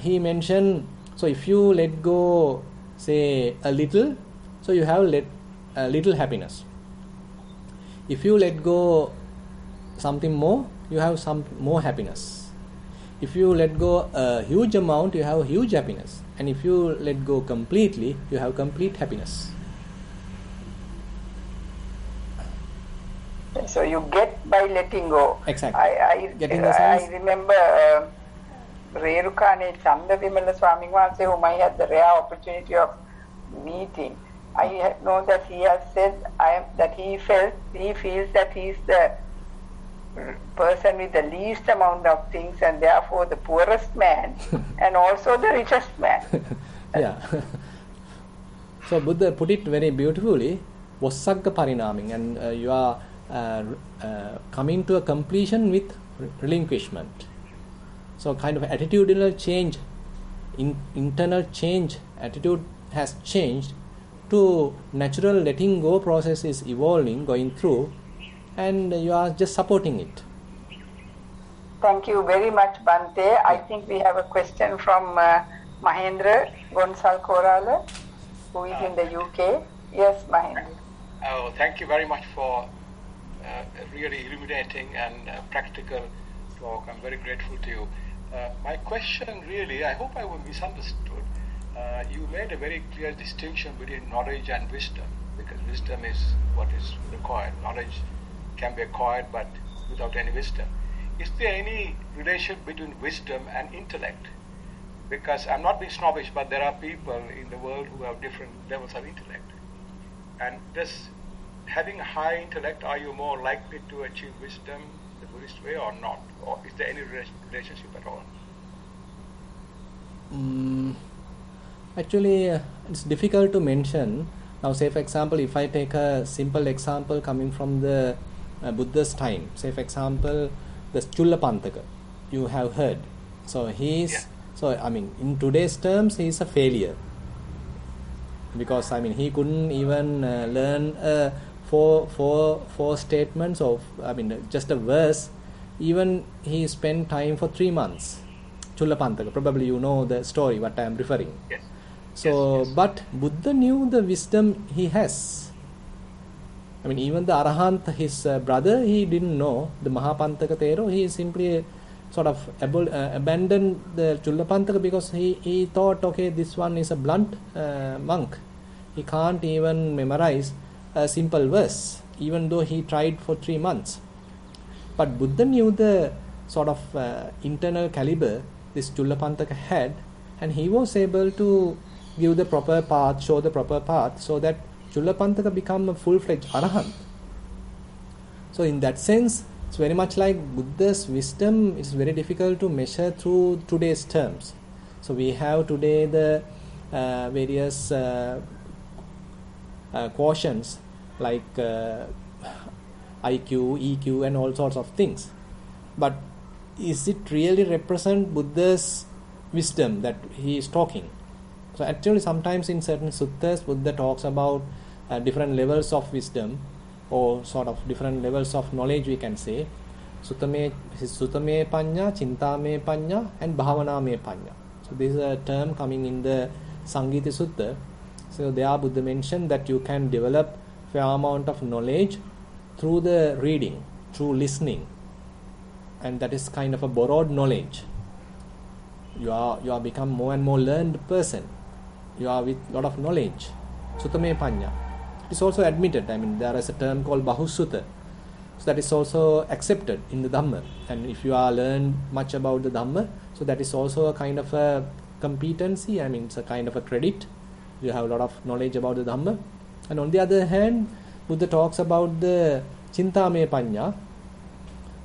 He mentioned, so if you let go, say a little, so you have a little happiness. If you let go something more, you have some more happiness. If you let go a huge amount, you have huge happiness. And if you let go completely, you have complete happiness. So you get by letting go. Exactly. I remember Rerukane Chandavimala Swami Wanse, whom I had the rare opportunity of meeting. I know that he has said that he feels that he is the person with the least amount of things and therefore the poorest man and also the richest man. Yeah. So Buddha put it very beautifully, Vassagga Parinaming, and you are coming to a completion with relinquishment. So kind of attitudinal change, internal change, attitude has changed to natural letting go process is evolving, going through, and you are just supporting it. Thank you very much, Bhante. I think we have a question from Mahendra Gonsal Korala, who is in the UK. Yes, Mahendra. Oh, thank you very much for a really illuminating and practical talk. I'm very grateful to you. My question really, I hope I was misunderstood. You made a very clear distinction between knowledge and wisdom, because wisdom is what is required. Knowledge can be acquired, but without any wisdom. Is there any relation between wisdom and intellect? Because I'm not being snobbish, but there are people in the world who have different levels of intellect. And does having a high intellect, are you more likely to achieve wisdom the Buddhist way or not? Or is there any relationship at all? Actually, it's difficult to mention. Now, say for example, if I take a simple example coming from the Buddha's time, say for example, the Chullapantaka, you have heard. So in today's terms, he is a failure, because he couldn't even learn four statements of just a verse even he spent time for 3 months. Chullapantaka, probably you know the story what I am referring. Yes. So, Yes. but Buddha knew the wisdom he has. I mean, even the Arahant, his brother, he didn't know. The Mahapantaka Thero, he simply sort of abandoned the Chullapantaka because he thought, okay, this one is a blunt monk. He can't even memorize a simple verse, even though he tried for 3 months. But Buddha knew the sort of internal caliber this Chullapantaka had, and he was able to give the proper path, show the proper path, so that Chullapantaka become a full-fledged Arahant. So in that sense, it's very much like Buddha's wisdom is very difficult to measure through today's terms. So we have today the various quotients like IQ, EQ and all sorts of things. But is it really represent Buddha's wisdom that he is talking? So actually sometimes in certain suttas Buddha talks about different levels of wisdom or sort of different levels of knowledge, we can say. Sutame panya, chintame panya and bhavaname panya. So this is a term coming in the Sangiti Sutta. So there Buddha mentioned that you can develop fair amount of knowledge through the reading, through listening, and that is kind of a borrowed knowledge. You are become more and more learned person. You are with lot of knowledge. Sutame panya. It is also admitted. I mean, there is a term called bahusutta. So that is also accepted in the Dhamma. And if you are learned much about the Dhamma, so that is also a kind of a competency. I mean, it's a kind of a credit. You have a lot of knowledge about the Dhamma. And on the other hand, Buddha talks about the chintame panya.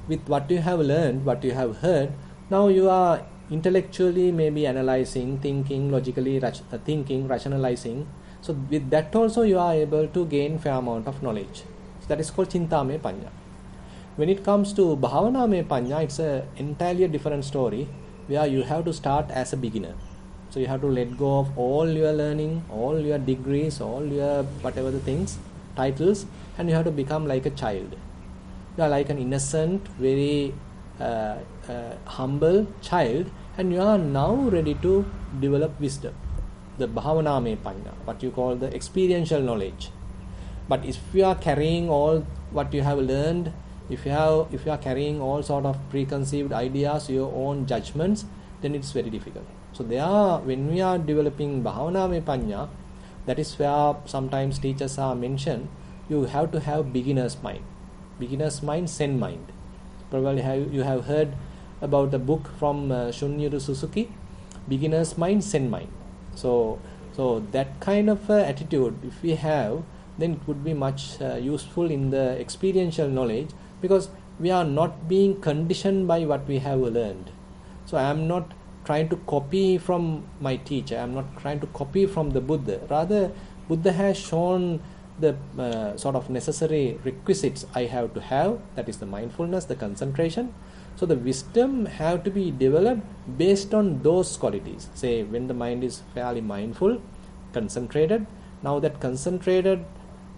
With what you have learned, what you have heard, now you are intellectually maybe analyzing, thinking, logically thinking, rationalizing. So with that also you are able to gain fair amount of knowledge. So that is called chintame panya. When it comes to bhavaname panya, it's an entirely different story where you have to start as a beginner. So you have to let go of all your learning, all your degrees, all your whatever the things, titles, and you have to become like a child. You are like an innocent, very humble child, and you are now ready to develop wisdom, the bhavaname panya, what you call the experiential knowledge. But if you are carrying all what you have learned, if you are carrying all sort of preconceived ideas, your own judgments, then it's very difficult. So when we are developing bhavaname panya, that is where sometimes teachers are mentioned, you have to have beginner's mind. Beginner's mind, Zen mind. Probably you have heard about the book from Shunryu Suzuki, Beginner's Mind, Zen Mind. So that kind of attitude, if we have, then it would be much useful in the experiential knowledge, because we are not being conditioned by what we have learned. So I am not trying to copy from my teacher. I am not trying to copy from the Buddha. Rather, Buddha has shown the sort of necessary requisites I have to have, that is the mindfulness, the concentration. So the wisdom have to be developed based on those qualities. Say when the mind is fairly mindful, concentrated, now that concentrated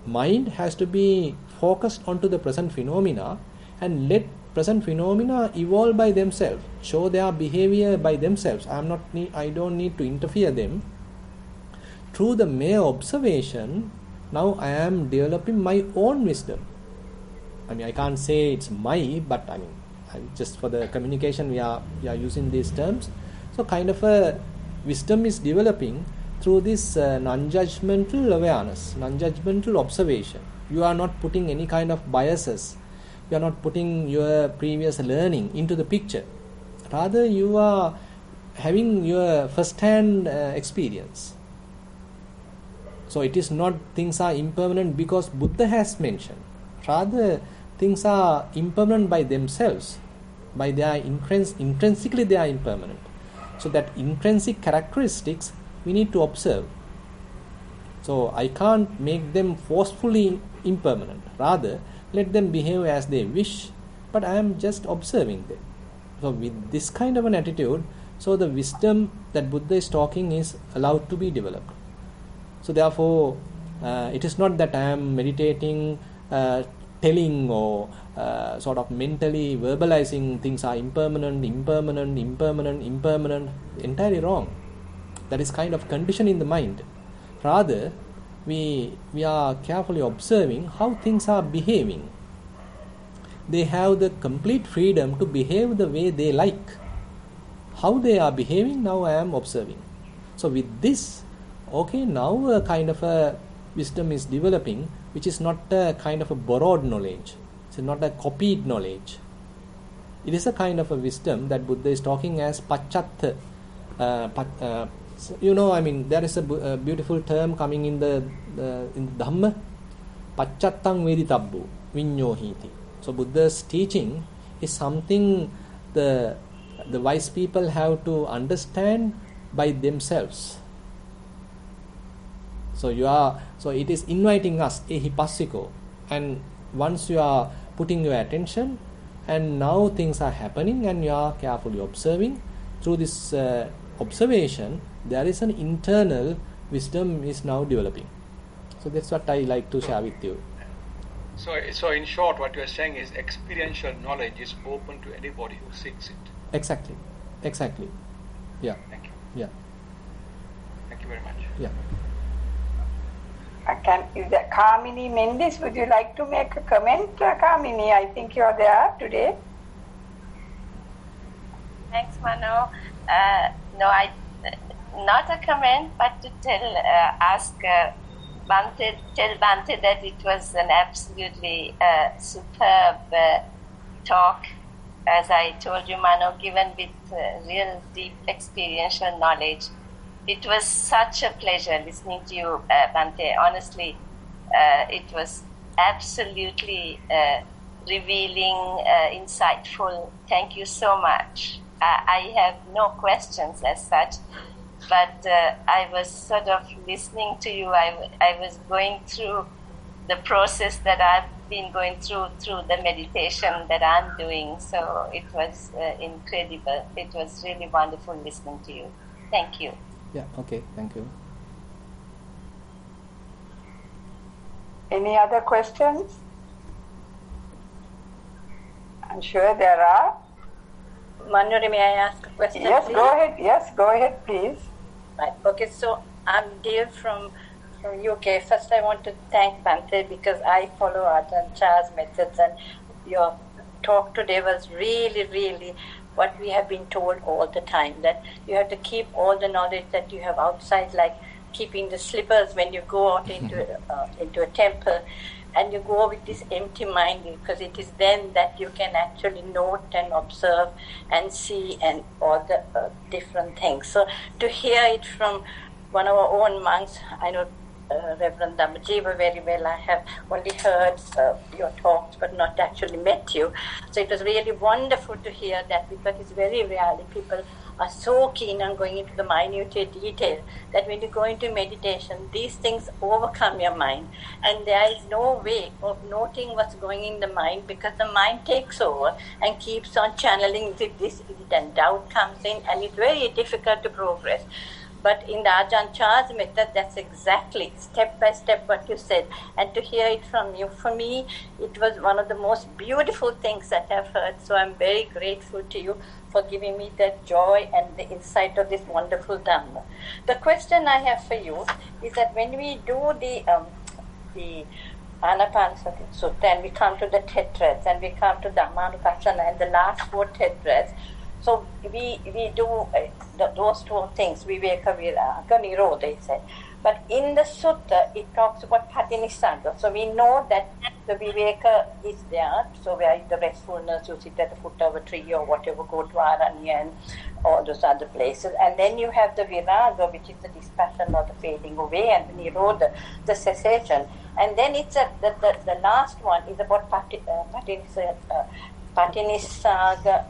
mind has to be focused onto the present phenomena and let present phenomena evolve by themselves, show their behavior by themselves. I don't need to interfere them. Through the mere observation, now I am developing my own wisdom. I mean, I can't say it's but I mean, just for the communication we are using these terms. So kind of a wisdom is developing through this non-judgmental awareness, non-judgmental observation. You are not putting any kind of biases. You are not putting your previous learning into the picture. Rather, you are having your first-hand experience. So it is not things are impermanent because Buddha has mentioned. Rather, things are impermanent by themselves. By their intrinsically they are impermanent. So that intrinsic characteristics we need to observe. So I can't make them forcefully impermanent. Rather, let them behave as they wish, but I am just observing them. So with this kind of an attitude, so the wisdom that Buddha is talking is allowed to be developed. So therefore, it is not that I am meditating telling or sort of mentally verbalizing things are impermanent, entirely wrong. That is kind of condition in the mind. Rather, we are carefully observing how things are behaving. They have the complete freedom to behave the way they like. How they are behaving, now I am observing. So with this, okay, now a kind of a wisdom is developing, which is not a kind of a borrowed knowledge. It's not a copied knowledge. It is a kind of a wisdom that Buddha is talking as pacchatha. There is a beautiful term coming in the Dhamma, pacchattam veditabbu vinyohiti. So Buddha's teaching is something the wise people have to understand by themselves. So it is inviting us, ehipassiko, and once you are putting your attention, and now things are happening, and you are carefully observing. Through this observation, there is an internal wisdom is now developing. So that's what I like to share with you. So in short, what you are saying is experiential knowledge is open to anybody who seeks it. Exactly. Yeah. Thank you. Yeah. Thank you very much. Yeah. Is that Kamini Mendis? Would you like to make a comment, Kamini? I think you are there today. Thanks, Mano. No, not a comment, but to ask tell Bhante that it was an absolutely superb talk, as I told you, Mano, given with real deep experiential knowledge. It was such a pleasure listening to you, Bhante. Honestly, it was absolutely revealing, insightful. Thank you so much. I have no questions as such, but I was sort of listening to you. I was going through the process that I've been going through the meditation that I'm doing. So it was incredible. It was really wonderful listening to you. Thank you. Yeah, okay, thank you. Any other questions? I'm sure there are. Manuri, may I ask a question? Yes, please? go ahead. Yes, go ahead, please. Right. Okay, so I'm Dave from UK. First, I want to thank Bhante because I follow Ajahn Chah's methods, and your talk today was really, really what we have been told all the time, that you have to keep all the knowledge that you have outside, like keeping the slippers when you go out into a temple, and you go with this empty mind, because it is then that you can actually note and observe and see and all the different things. So to hear it from one of our own monks, I know Reverend Dhammajiva very well. I have only heard your talks but not actually met you. So it was really wonderful to hear that, because it's very rarely people are so keen on going into the minute detail that when you go into meditation, these things overcome your mind, and there is no way of noting what's going in the mind, because the mind takes over and keeps on channeling this, and doubt comes in, and it's very difficult to progress. But in the Ajahn Chah's method, that's exactly step by step what you said. And to hear it from you, for me, it was one of the most beautiful things that I've heard. So I'm very grateful to you for giving me that joy and the insight of this wonderful Dhamma. The question I have for you is that when we do the Anapanasati Sutta, and we come to the tetrads, and we come to Dhammanupassana and the last 4 tetrads, so we do those 2 things, Viveka, Viraga, Nirodha, it said. But in the sutta, it talks about Patinissagga. So we know that the Viveka is there. So where is the restfulness, you sit at the foot of a tree or whatever, go to Aranya and all those other places. And then you have the Viraga, which is the dispassion or the fading away, and the Nirodha, the cessation. And then it's the last one is about Patinissagga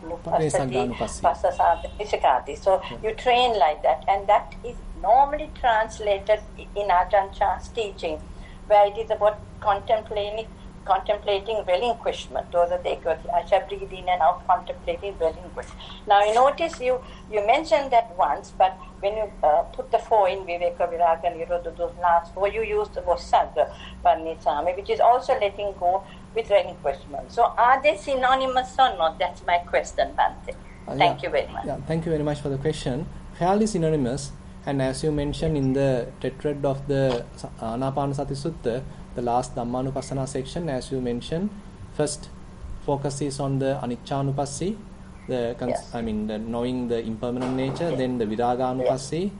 Nupassati, Passasaga Nishikati. So you train like that, and that is normally translated in Ajahn Chah's teaching, where it is about contemplating contemplating relinquishment. Those are the equivalent. I shall breathe in and out, contemplating relinquishment. Now, you notice you mentioned that once, but when you put the 4 in Viveka, Viraga, Nirodha, those last 4, you use the Vosagga, Panisami, which is also letting go with relinquishment. So, are they synonymous or not? That's my question, Bhante. Thank you very much. Yeah, thank you very much for the question. Fairly synonymous, and as you mentioned in the tetrad of the Anapanasati Sutta, the last Dhammanupassana section, as you mentioned, first focus is on the Aniccanupassi, the knowing the impermanent nature, then the Viraganupassi,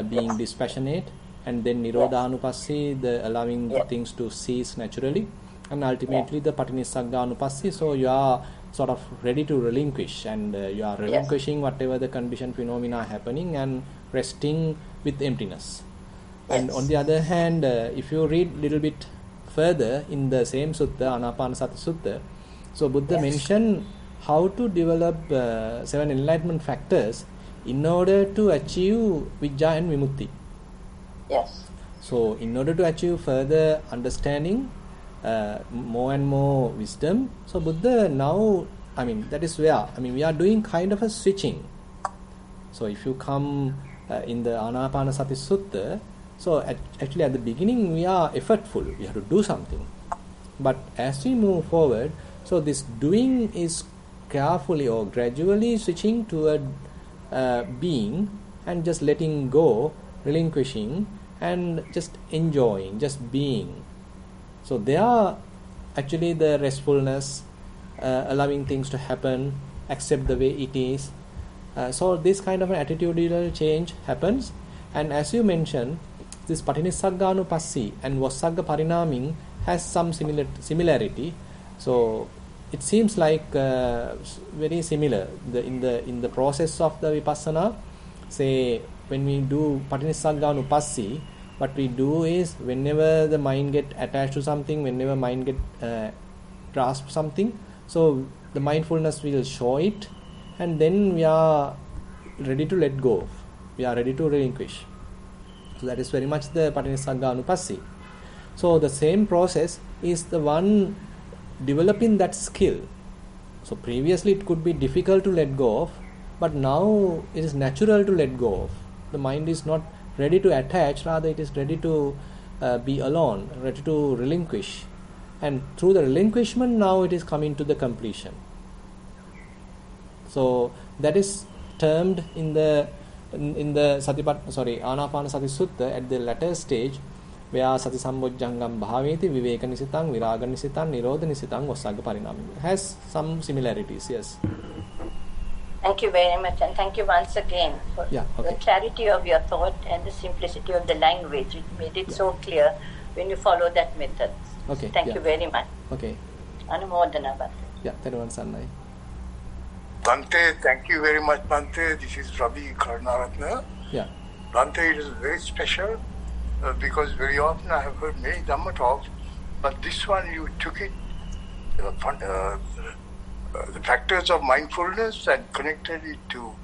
being dispassionate, and then Nirodhanupassi, the allowing the things to cease naturally, and ultimately the Patinissagganupassi. So you are sort of ready to relinquish, and you are relinquishing whatever the conditioned phenomena happening and resting with emptiness. And on the other hand, if you read little bit further in the same sutta, Anapanasati Sutta, so Buddha mentioned how to develop 7 enlightenment factors in order to achieve Vijja and Vimutti. Yes. So in order to achieve further understanding, more and more wisdom, so Buddha now, that is where, we are doing kind of a switching. So if you come in the Anapanasati Sutta, so actually at the beginning we are effortful, we have to do something. But as we move forward, so this doing is carefully or gradually switching toward being and just letting go, relinquishing, and just enjoying, just being. So they are actually the restfulness, allowing things to happen, accept the way it is. So this kind of an attitudinal change happens. And as you mentioned, this Patinissagganupassi and Vosagga Parinaming has some similarity. So it seems like very similar. In the process of the Vipassana, say when we do Patinissagganupassi, what we do is whenever the mind get attached to something, whenever mind get grasp something, so the mindfulness will show it, and then we are ready to let go. We are ready to relinquish. So that is very much the Patinissagganupassi. So the same process is the one developing that skill. So previously it could be difficult to let go of, but now it is natural to let go of. The mind is not ready to attach, rather it is ready to be alone, ready to relinquish. And through the relinquishment, now it is coming to the completion. So that is termed in the Anapanasati Sutta at the latter stage, where Sati Sambojjhangam Bhaveti, Viveka Nisitang, Viraga Nisitang, Nirodha Nisitang, Vosagga Parinaming. Has some similarities, yes. Thank you very much, and thank you once again for the clarity of your thought and the simplicity of the language. It made it so clear when you follow that method. Okay. Thank you very much. Okay. Anumodana, Bhante. Yeah, Thero Sannai. Bhante, thank you very much, Bhante. This is Ravi Karnaratna. Yeah. Bhante, it is very special because very often I have heard many Dhamma talks, but this one you took it, the factors of mindfulness, and connected it to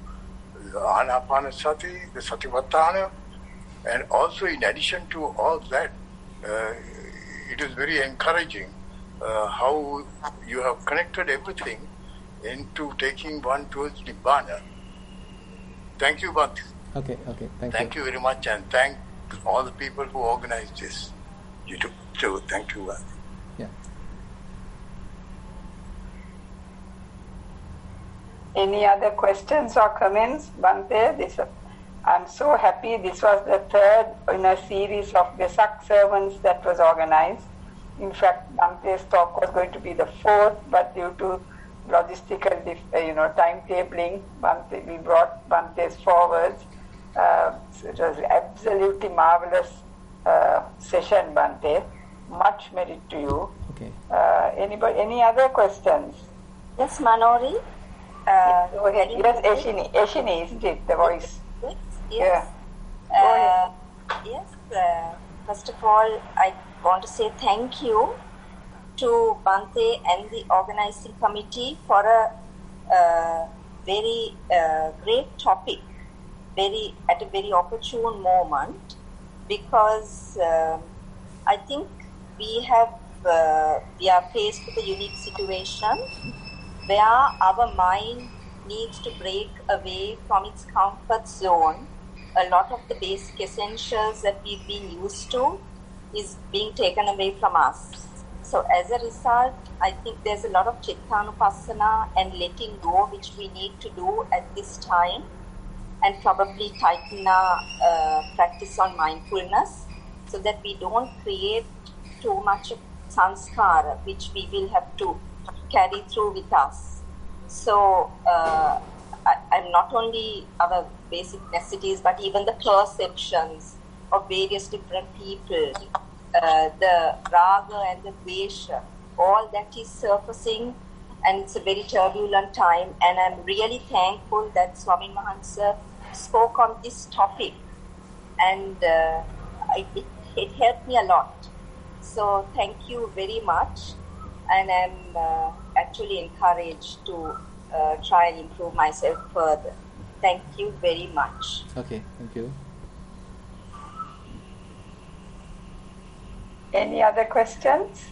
the Anapanasati, the Satipatthana, and also in addition to all that, it is very encouraging how you have connected everything into taking one towards Nibbana. Thank you, Bhante. Okay, thank you very much, and thank all the people who organized this. You too. Thank you, Bhante. Yeah. Any other questions or comments, Bhante? I'm so happy. This was the third in a series of Vesak sermons that was organized. In fact, Bhante's talk was going to be the fourth, but due to logistical, timetabling, we brought Bhante's forwards. It was absolutely marvelous session, Bhante. Much merit to you. Okay. Any other questions? Yes, Manori. Go ahead. Yes, Eshini, isn't it? The voice. Yes. Yeah. Yes. First of all, I want to say thank you to Bhante and the organizing committee for a very great topic, at a very opportune moment, because I think we have we are faced with a unique situation where our mind needs to break away from its comfort zone. A lot of the basic essentials that we've been used to is being taken away from us. So as a result, I think there's a lot of Chittanupassana and letting go which we need to do at this time, and probably tighten our practice on mindfulness so that we don't create too much of sanskara which we will have to carry through with us. So I'm not only our basic necessities but even the perceptions of various different people, the raga and the dvesha, all that is surfacing, and it's a very turbulent time, and I'm really thankful that Swamin Mahansa spoke on this topic, and it helped me a lot. So thank you very much, and I'm actually encouraged to try and improve myself further. Thank you very much. Okay, thank you. Any other questions?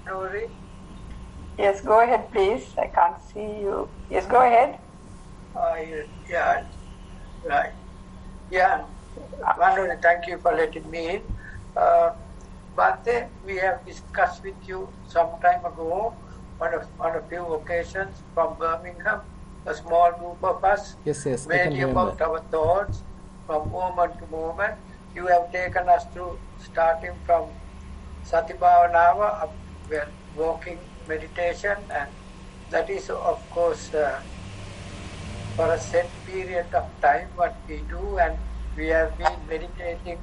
Rory? Yes, go ahead, please. I can't see you. Yes, go ahead. Yeah, right. Yeah, Vanaya, thank you for letting me in. Bhante, we have discussed with you some time ago on a few occasions from Birmingham, a small group of us, Yes, I can made remember. about our thoughts from moment to moment. You have taken us through starting from Sati Bhavanava, up walking meditation, and that is of course for a set period of time what we do, and we have been meditating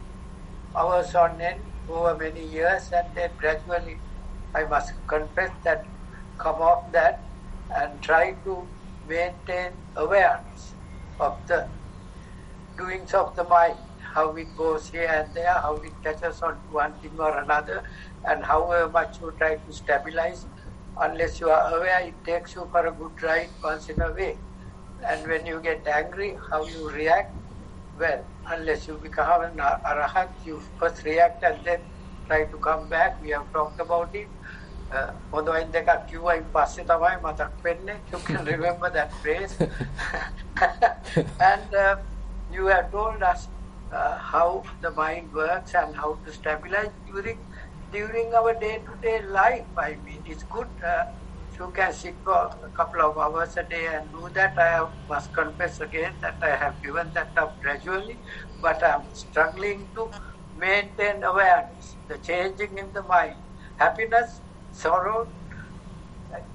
hours on end over many years, and then gradually, I must confess that, come off that and try to maintain awareness of the doings of the mind, how it goes here and there, how it touches on one thing or another, and however much you try to stabilize, unless you are aware, it takes you for a good ride once in a way. And when you get angry, how you react, well, unless you become an arahat, you first react and then try to come back. We have talked about it. You can remember that phrase. And you have told us how the mind works and how to stabilize during our day-to-day life. I mean, it's good. You can sit for a couple of hours a day and do that. I must confess again that I have given that up gradually, but I'm struggling to maintain awareness, the changing in the mind, happiness, sorrow,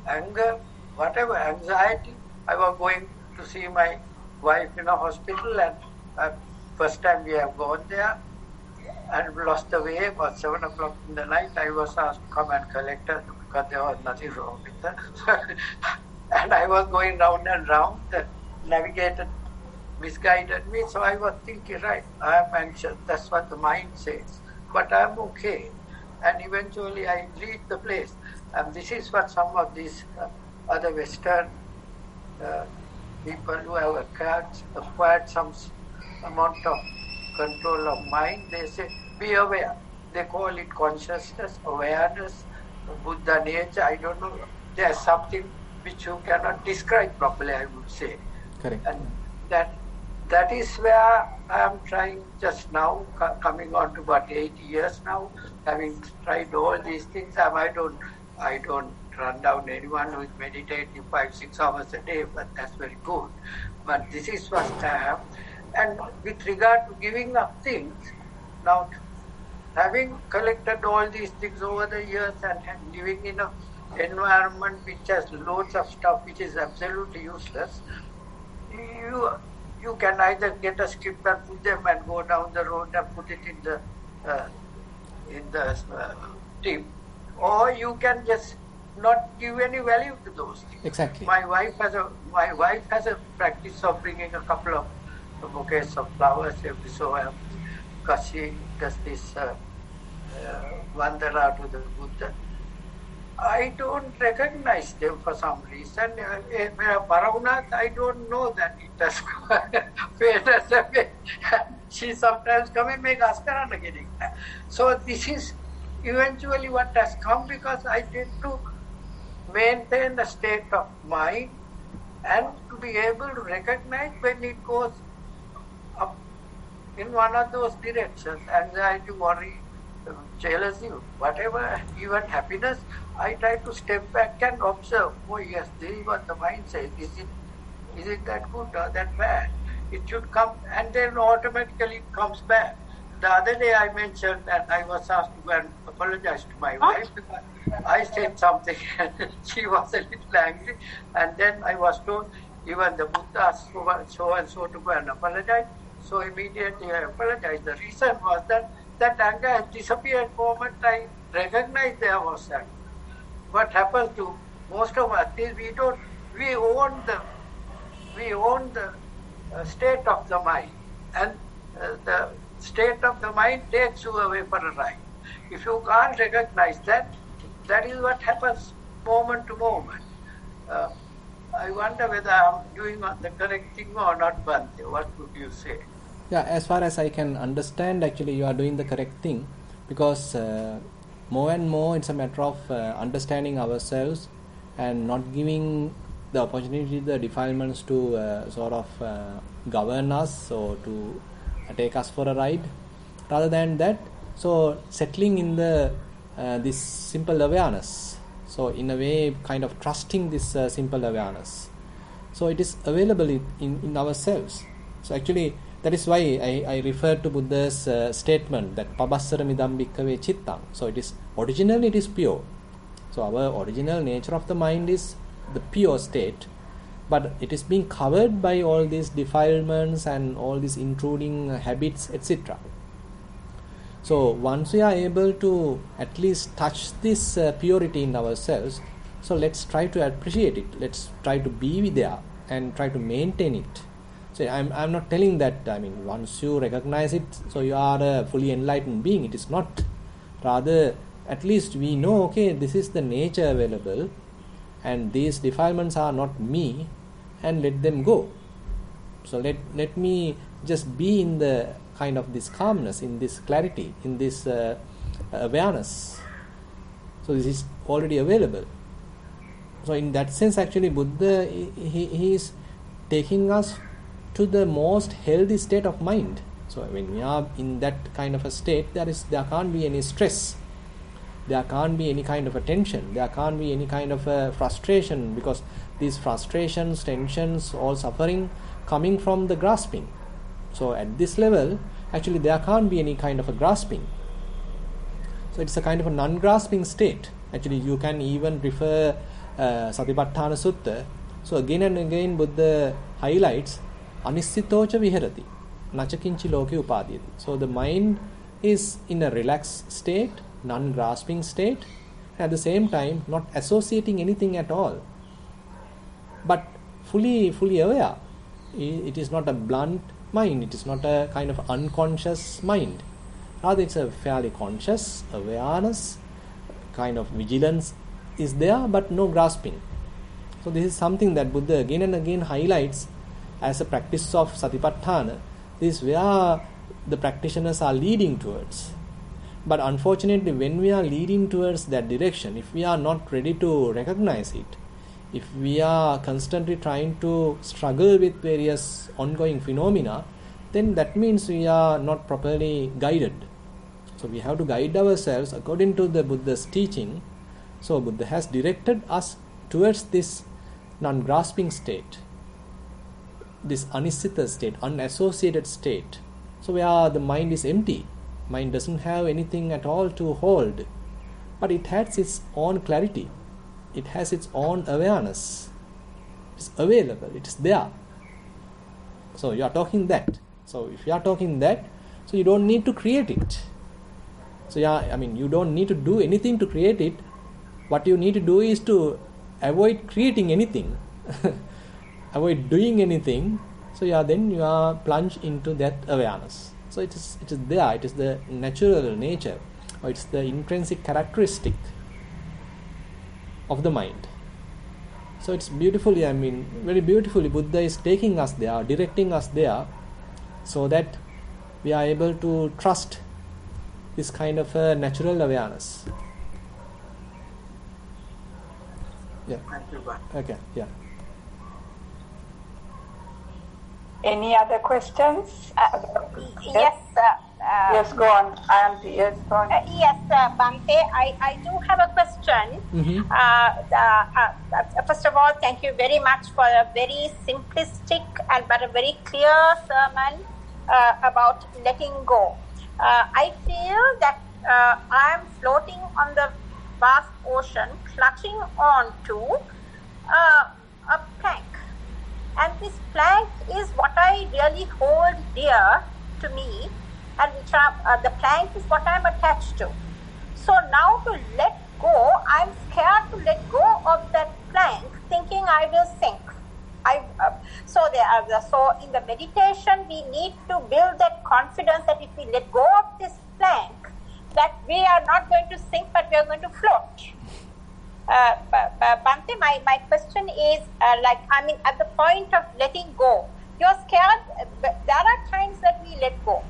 anger, whatever, anxiety. I was going to see my wife in a hospital, and first time we have gone there and lost the way. About 7 o'clock in the night, I was asked to come and collect her because there was nothing wrong with her. And I was going round and round. The navigator misguided me, so I was thinking, right, I am anxious. That's what the mind says. But I am okay. And eventually I reached the place. And this is what some of these other Western people who have acquired some amount of control of mind, they say, be aware. They call it consciousness, awareness, Buddha nature, I don't know. There's something which you cannot describe properly, I would say. Correct. And that is where I am trying just now, coming on to about 8 years now, having tried all these things. I don't run down anyone who is meditating 5-6 hours a day, but that's very good. But this is what I have. And with regard to giving up things, now having collected all these things over the years and living in an environment which has loads of stuff which is absolutely useless, you can either get a script and put them and go down the road and put it in the tip, or you can just not give any value to those things. Exactly. My wife has a practice of bringing a couple of bouquets of flowers every so often, because she does this vandana to the Buddha. I don't recognize them for some reason. I don't know that it has faded away. She sometimes come and make Askarana getting. So this is eventually what has come, because I tend to maintain the state of mind and to be able to recognize when it goes up in one of those directions, anxiety, worry, jealousy, whatever, even happiness. I try to step back and observe, oh yes, this is what the mind says. Is it that good or that bad? It should come, and then automatically it comes back. The other day I mentioned that I was asked to go and apologize to my wife because I said something and she was a little angry, and then I was told even the Buddha asked so and so to go and apologize. So immediately I apologized. The reason was that anger has disappeared the moment I recognized there was anger. What happens to most of us is we own the state of the mind, and the state of the mind takes you away for a ride. If you can't recognize that, that is what happens moment to moment. I wonder whether I'm doing the correct thing or not, Bhante. What would you say? Yeah, as far as I can understand, actually you are doing the correct thing, because more and more it's a matter of understanding ourselves and not giving the opportunity, the defilements to sort of govern us or to take us for a ride. Rather than that, so settling in the this simple awareness. So in a way, kind of trusting this simple awareness. So it is available in ourselves. So actually, that is why I refer to Buddha's statement that pabassara midam bhikkave chittang. So it is originally it is pure. So our original nature of the mind is the pure state, but it is being covered by all these defilements and all these intruding habits, etc. So once we are able to at least touch this purity in ourselves, so let's try to appreciate it. Let's try to be there and try to maintain it. So I'm not telling that, I mean, once you recognize it, so you are a fully enlightened being. It is not. Rather, at least we know, okay, this is the nature available, and these defilements are not me, and let them go. So let me just be in the kind of this calmness, in this clarity, in this awareness. So this is already available. So in that sense, actually, Buddha, he is taking us to the most healthy state of mind. So when we are in that kind of a state, there can't be any stress. There can't be any kind of a tension. There can't be any kind of a frustration, because these frustrations, tensions, all suffering coming from the grasping. So at this level, actually there can't be any kind of a grasping. So it's a kind of a non-grasping state. Actually you can even refer Satipatthana Sutta. So again and again Buddha highlights Anissitocha viharati nachakinchi loke upadiyati. So the mind is in a relaxed state, non-grasping state, and at the same time not associating anything at all, but fully aware. It is not a blunt mind, it is not a kind of unconscious mind. Rather it's a fairly conscious awareness, kind of vigilance is there, but no grasping. So this is something that Buddha again and again highlights as a practice of Satipatthana. This is where the practitioners are leading towards. But unfortunately, when we are leading towards that direction, if we are not ready to recognize it, if we are constantly trying to struggle with various ongoing phenomena, then that means we are not properly guided. So we have to guide ourselves according to the Buddha's teaching. So Buddha has directed us towards this non-grasping state, this anisita state, unassociated state. So where the mind is empty, mind doesn't have anything at all to hold, but it has its own clarity, it has its own awareness, it's available, it is there. So you are talking that. So if you are talking that, so you don't need to create it. So yeah, I mean, you don't need to do anything to create it. What you need to do is to avoid creating anything, avoid doing anything. So yeah, then you are plunged into that awareness. So it is there. It is the natural nature, or it's the intrinsic characteristic of the mind. So it's beautifully, I mean, very beautifully, Buddha is taking us there, directing us there, so that we are able to trust this kind of natural awareness. Yeah. Thank you, Bhante. Okay. Yeah. Any other questions? Yes. Yes, go on. Auntie, yes, go on. Yes, Bhante, I do have a question. Mm-hmm. First of all, thank you very much for a very simplistic and but a very clear sermon about letting go. I feel that I am floating on the vast ocean, clutching on to a plank. And this plank is what I really hold dear to me, and which the plank is what I'm attached to. So now to let go, I'm scared to let go of that plank, thinking I will sink. So in the meditation, we need to build that confidence that if we let go of this plank, that we are not going to sink, but we are going to float. Bhante, my question is, at the point of letting go, you're scared. There are times that we let go.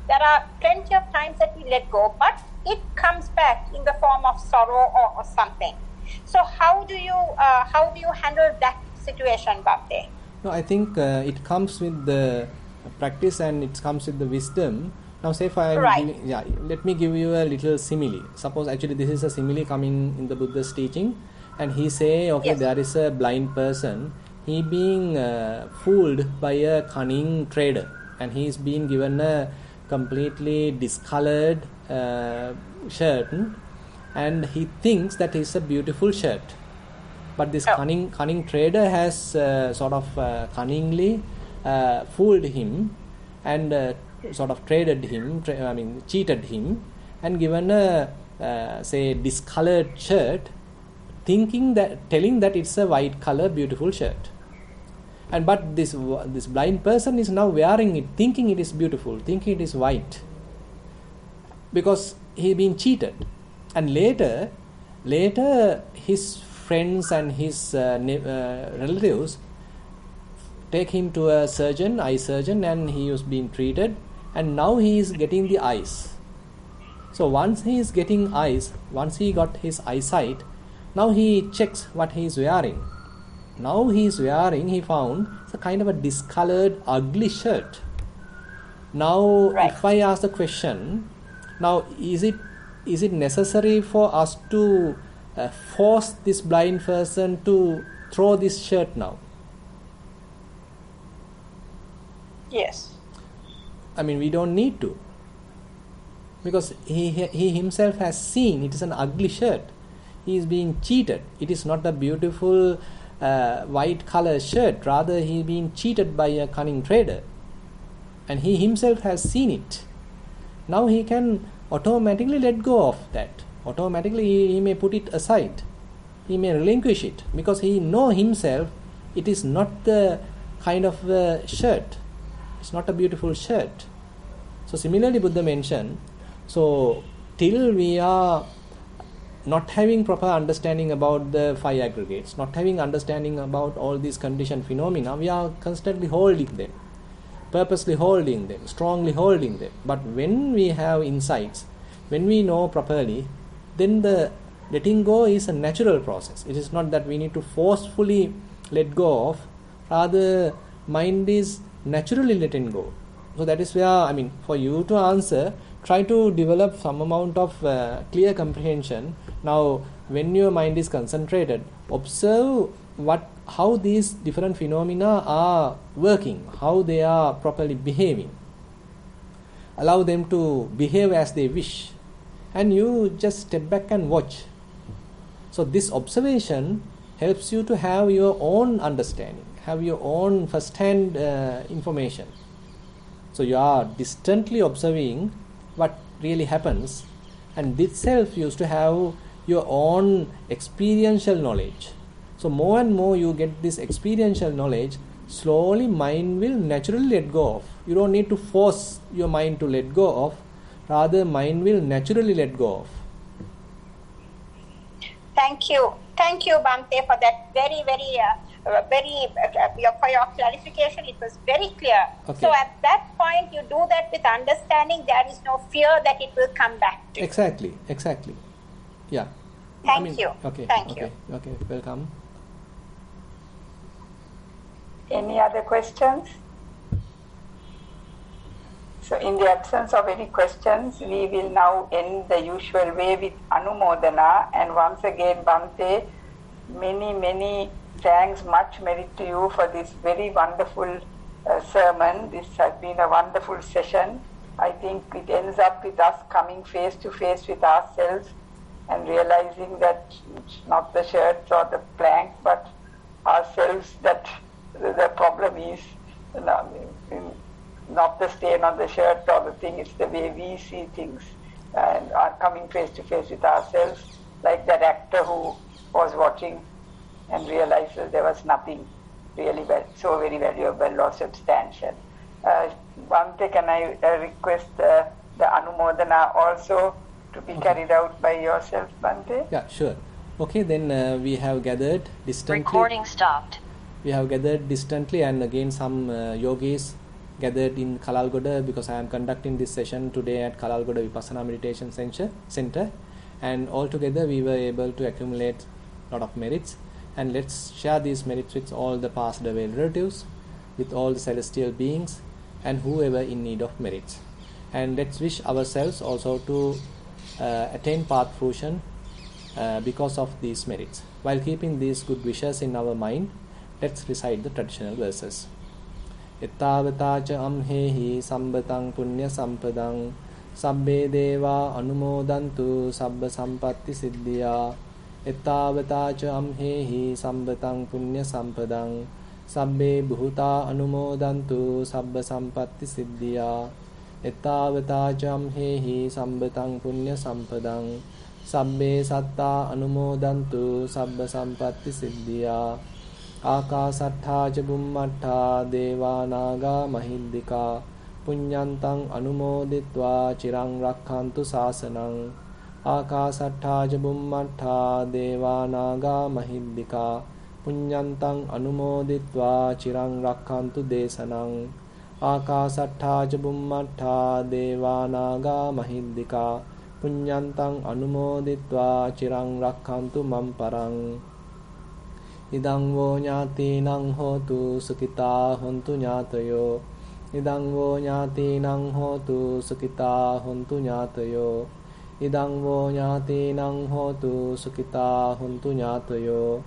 There are plenty of times that we let go, but it comes back in the form of sorrow or something. So how do you handle that situation, Bhante? No, I think it comes with the practice and it comes with the wisdom. Now, say if let me give you a little simile. Suppose actually this is a simile coming in the Buddha's teaching, and he say, okay, yes, there is a blind person. He being fooled by a cunning trader, and he is being given a completely discolored shirt, and he thinks that it's a beautiful shirt. But this cunning trader has cunningly fooled him and sort of traded him, cheated him, and given a discolored shirt, telling that it's a white color beautiful shirt. And but this blind person is now wearing it, thinking it is beautiful, thinking it is white, because he been cheated. And later his friends and his relatives take him to a surgeon, eye surgeon, and he was being treated, and now he is getting the eyes. So once he is getting eyes, once he got his eyesight, now he checks what he is wearing. Now he found it's a kind of a discolored, ugly shirt. Now, if I ask the question, now is it necessary for us to force this blind person to throw this shirt now? Yes. We don't need to, because he himself has seen it is an ugly shirt. He is being cheated. It is not a beautiful white color shirt. Rather, he is being cheated by a cunning trader, and he himself has seen it. Now he can automatically let go of that. Automatically he may put it aside. He may relinquish it, because he knows himself it is not the kind of shirt. It's not a beautiful shirt. So similarly, Buddha mentioned, so till we are not having proper understanding about the five aggregates, not having understanding about all these conditioned phenomena, we are constantly holding them, purposely holding them, strongly holding them. But when we have insights, when we know properly, then the letting go is a natural process. It is not that we need to forcefully let go of. Rather, mind is naturally letting go. So that is where, for you to answer, try to develop some amount of clear comprehension. Now, when your mind is concentrated, observe how these different phenomena are working, how they are properly behaving. Allow them to behave as they wish, and you just step back and watch. So this observation helps you to have your own understanding, have your own first-hand information. So you are distantly observing what really happens, and this self used to have your own experiential knowledge. So more and more you get this experiential knowledge, slowly mind will naturally let go of. You don't need to force your mind to let go of, rather mind will naturally let go of. Thank you, Bhante, for that very, very for your clarification, it was very clear. Okay. So at that point, you do that with understanding. There is no fear that it will come back to you. Exactly. Yeah. Thank you. Okay. Thank you. Okay. Welcome. Any other questions? So in the absence of any questions, we will now end the usual way with Anumodana. And once again, Bhante, many thanks, much merit to you for this very wonderful sermon. This has been a wonderful session. I think it ends up with us coming face to face with ourselves and realizing that it's not the shirt or the plank, but ourselves that the problem is not the stain on the shirt or the thing, it's the way we see things and are coming face to face with ourselves, like that actor who was watching and realized that there was nothing really so very valuable or substantial. Bhante, can I request the Anumodana also to be carried out by yourself, Bhante? Yeah, sure. Okay, then we have gathered distantly. Recording stopped. We have gathered distantly, and again some yogis gathered in Kalalgoda, because I am conducting this session today at Kalalgoda Vipassana Meditation Center, and all together we were able to accumulate a lot of merits, and let's share these merits with all the passed away relatives, with all the celestial beings, and whoever in need of merits. And let's wish ourselves also to attain path fruition because of these merits. While keeping these good wishes in our mind, let's recite the traditional verses. Ettavatacha amhehi sambatang punya sampadang sabbe deva anumodantu sabba sampatti siddhya. Ettavatacha amhehi sambatang punya sampadang sabbe bhuta anumodantu sabba sampatti siddhya. Ettavatacha amhehi sambatang punya sampadang sabbe satta anumodantu sabba sampatti siddhya. Akasattha ca bummattha devanaga mahiddika punyantang anumoditva chirang rakkhantu sasanang. Akasattha ca bummattha devanaga mahiddika punyantang anumoditva chirang rakkhantu desanang. Akasattha ca bummattha devanaga mahiddika punyantang anumoditva chirang rakkhantu mamparang. Idang vo ñātīnaṁ hotu sukitā hontu ñātayo. Idang vo ñātīnaṁ hotu sukitā hontu ñātayo. Idang vo ñātīnaṁ hotu sukitā hontu ñātayo.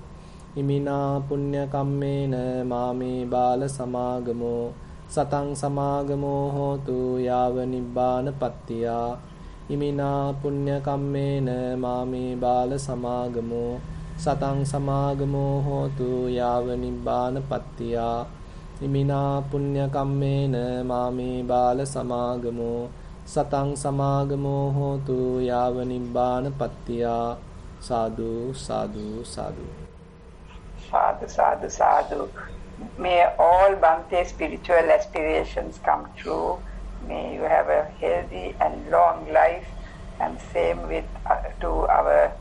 Imina punya kammena māmi bāla samāgamo satang samāgamo hotu yāva nibbāna pattiyā. Imina punya kammena māmi bāla samāgamo satang samāgamo hotu yāva nibbāna pattiyā. Imina punya kammena māmi bāla samāgamo satang samāgamo hotu yāva nibbāna pattiyā. Sadhu, sadhu, sadhu. Sadhu, sadhu, sadhu. May all Bhante's spiritual aspirations come true. May you have a healthy and long life, and same with to our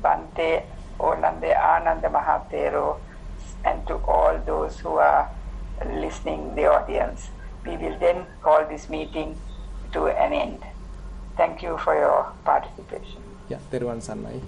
Bhante Olande Ananda Mahathero, and to all those who are listening, the audience. We will then call this meeting to an end. Thank you for your participation. Yeah, Thero Sannai.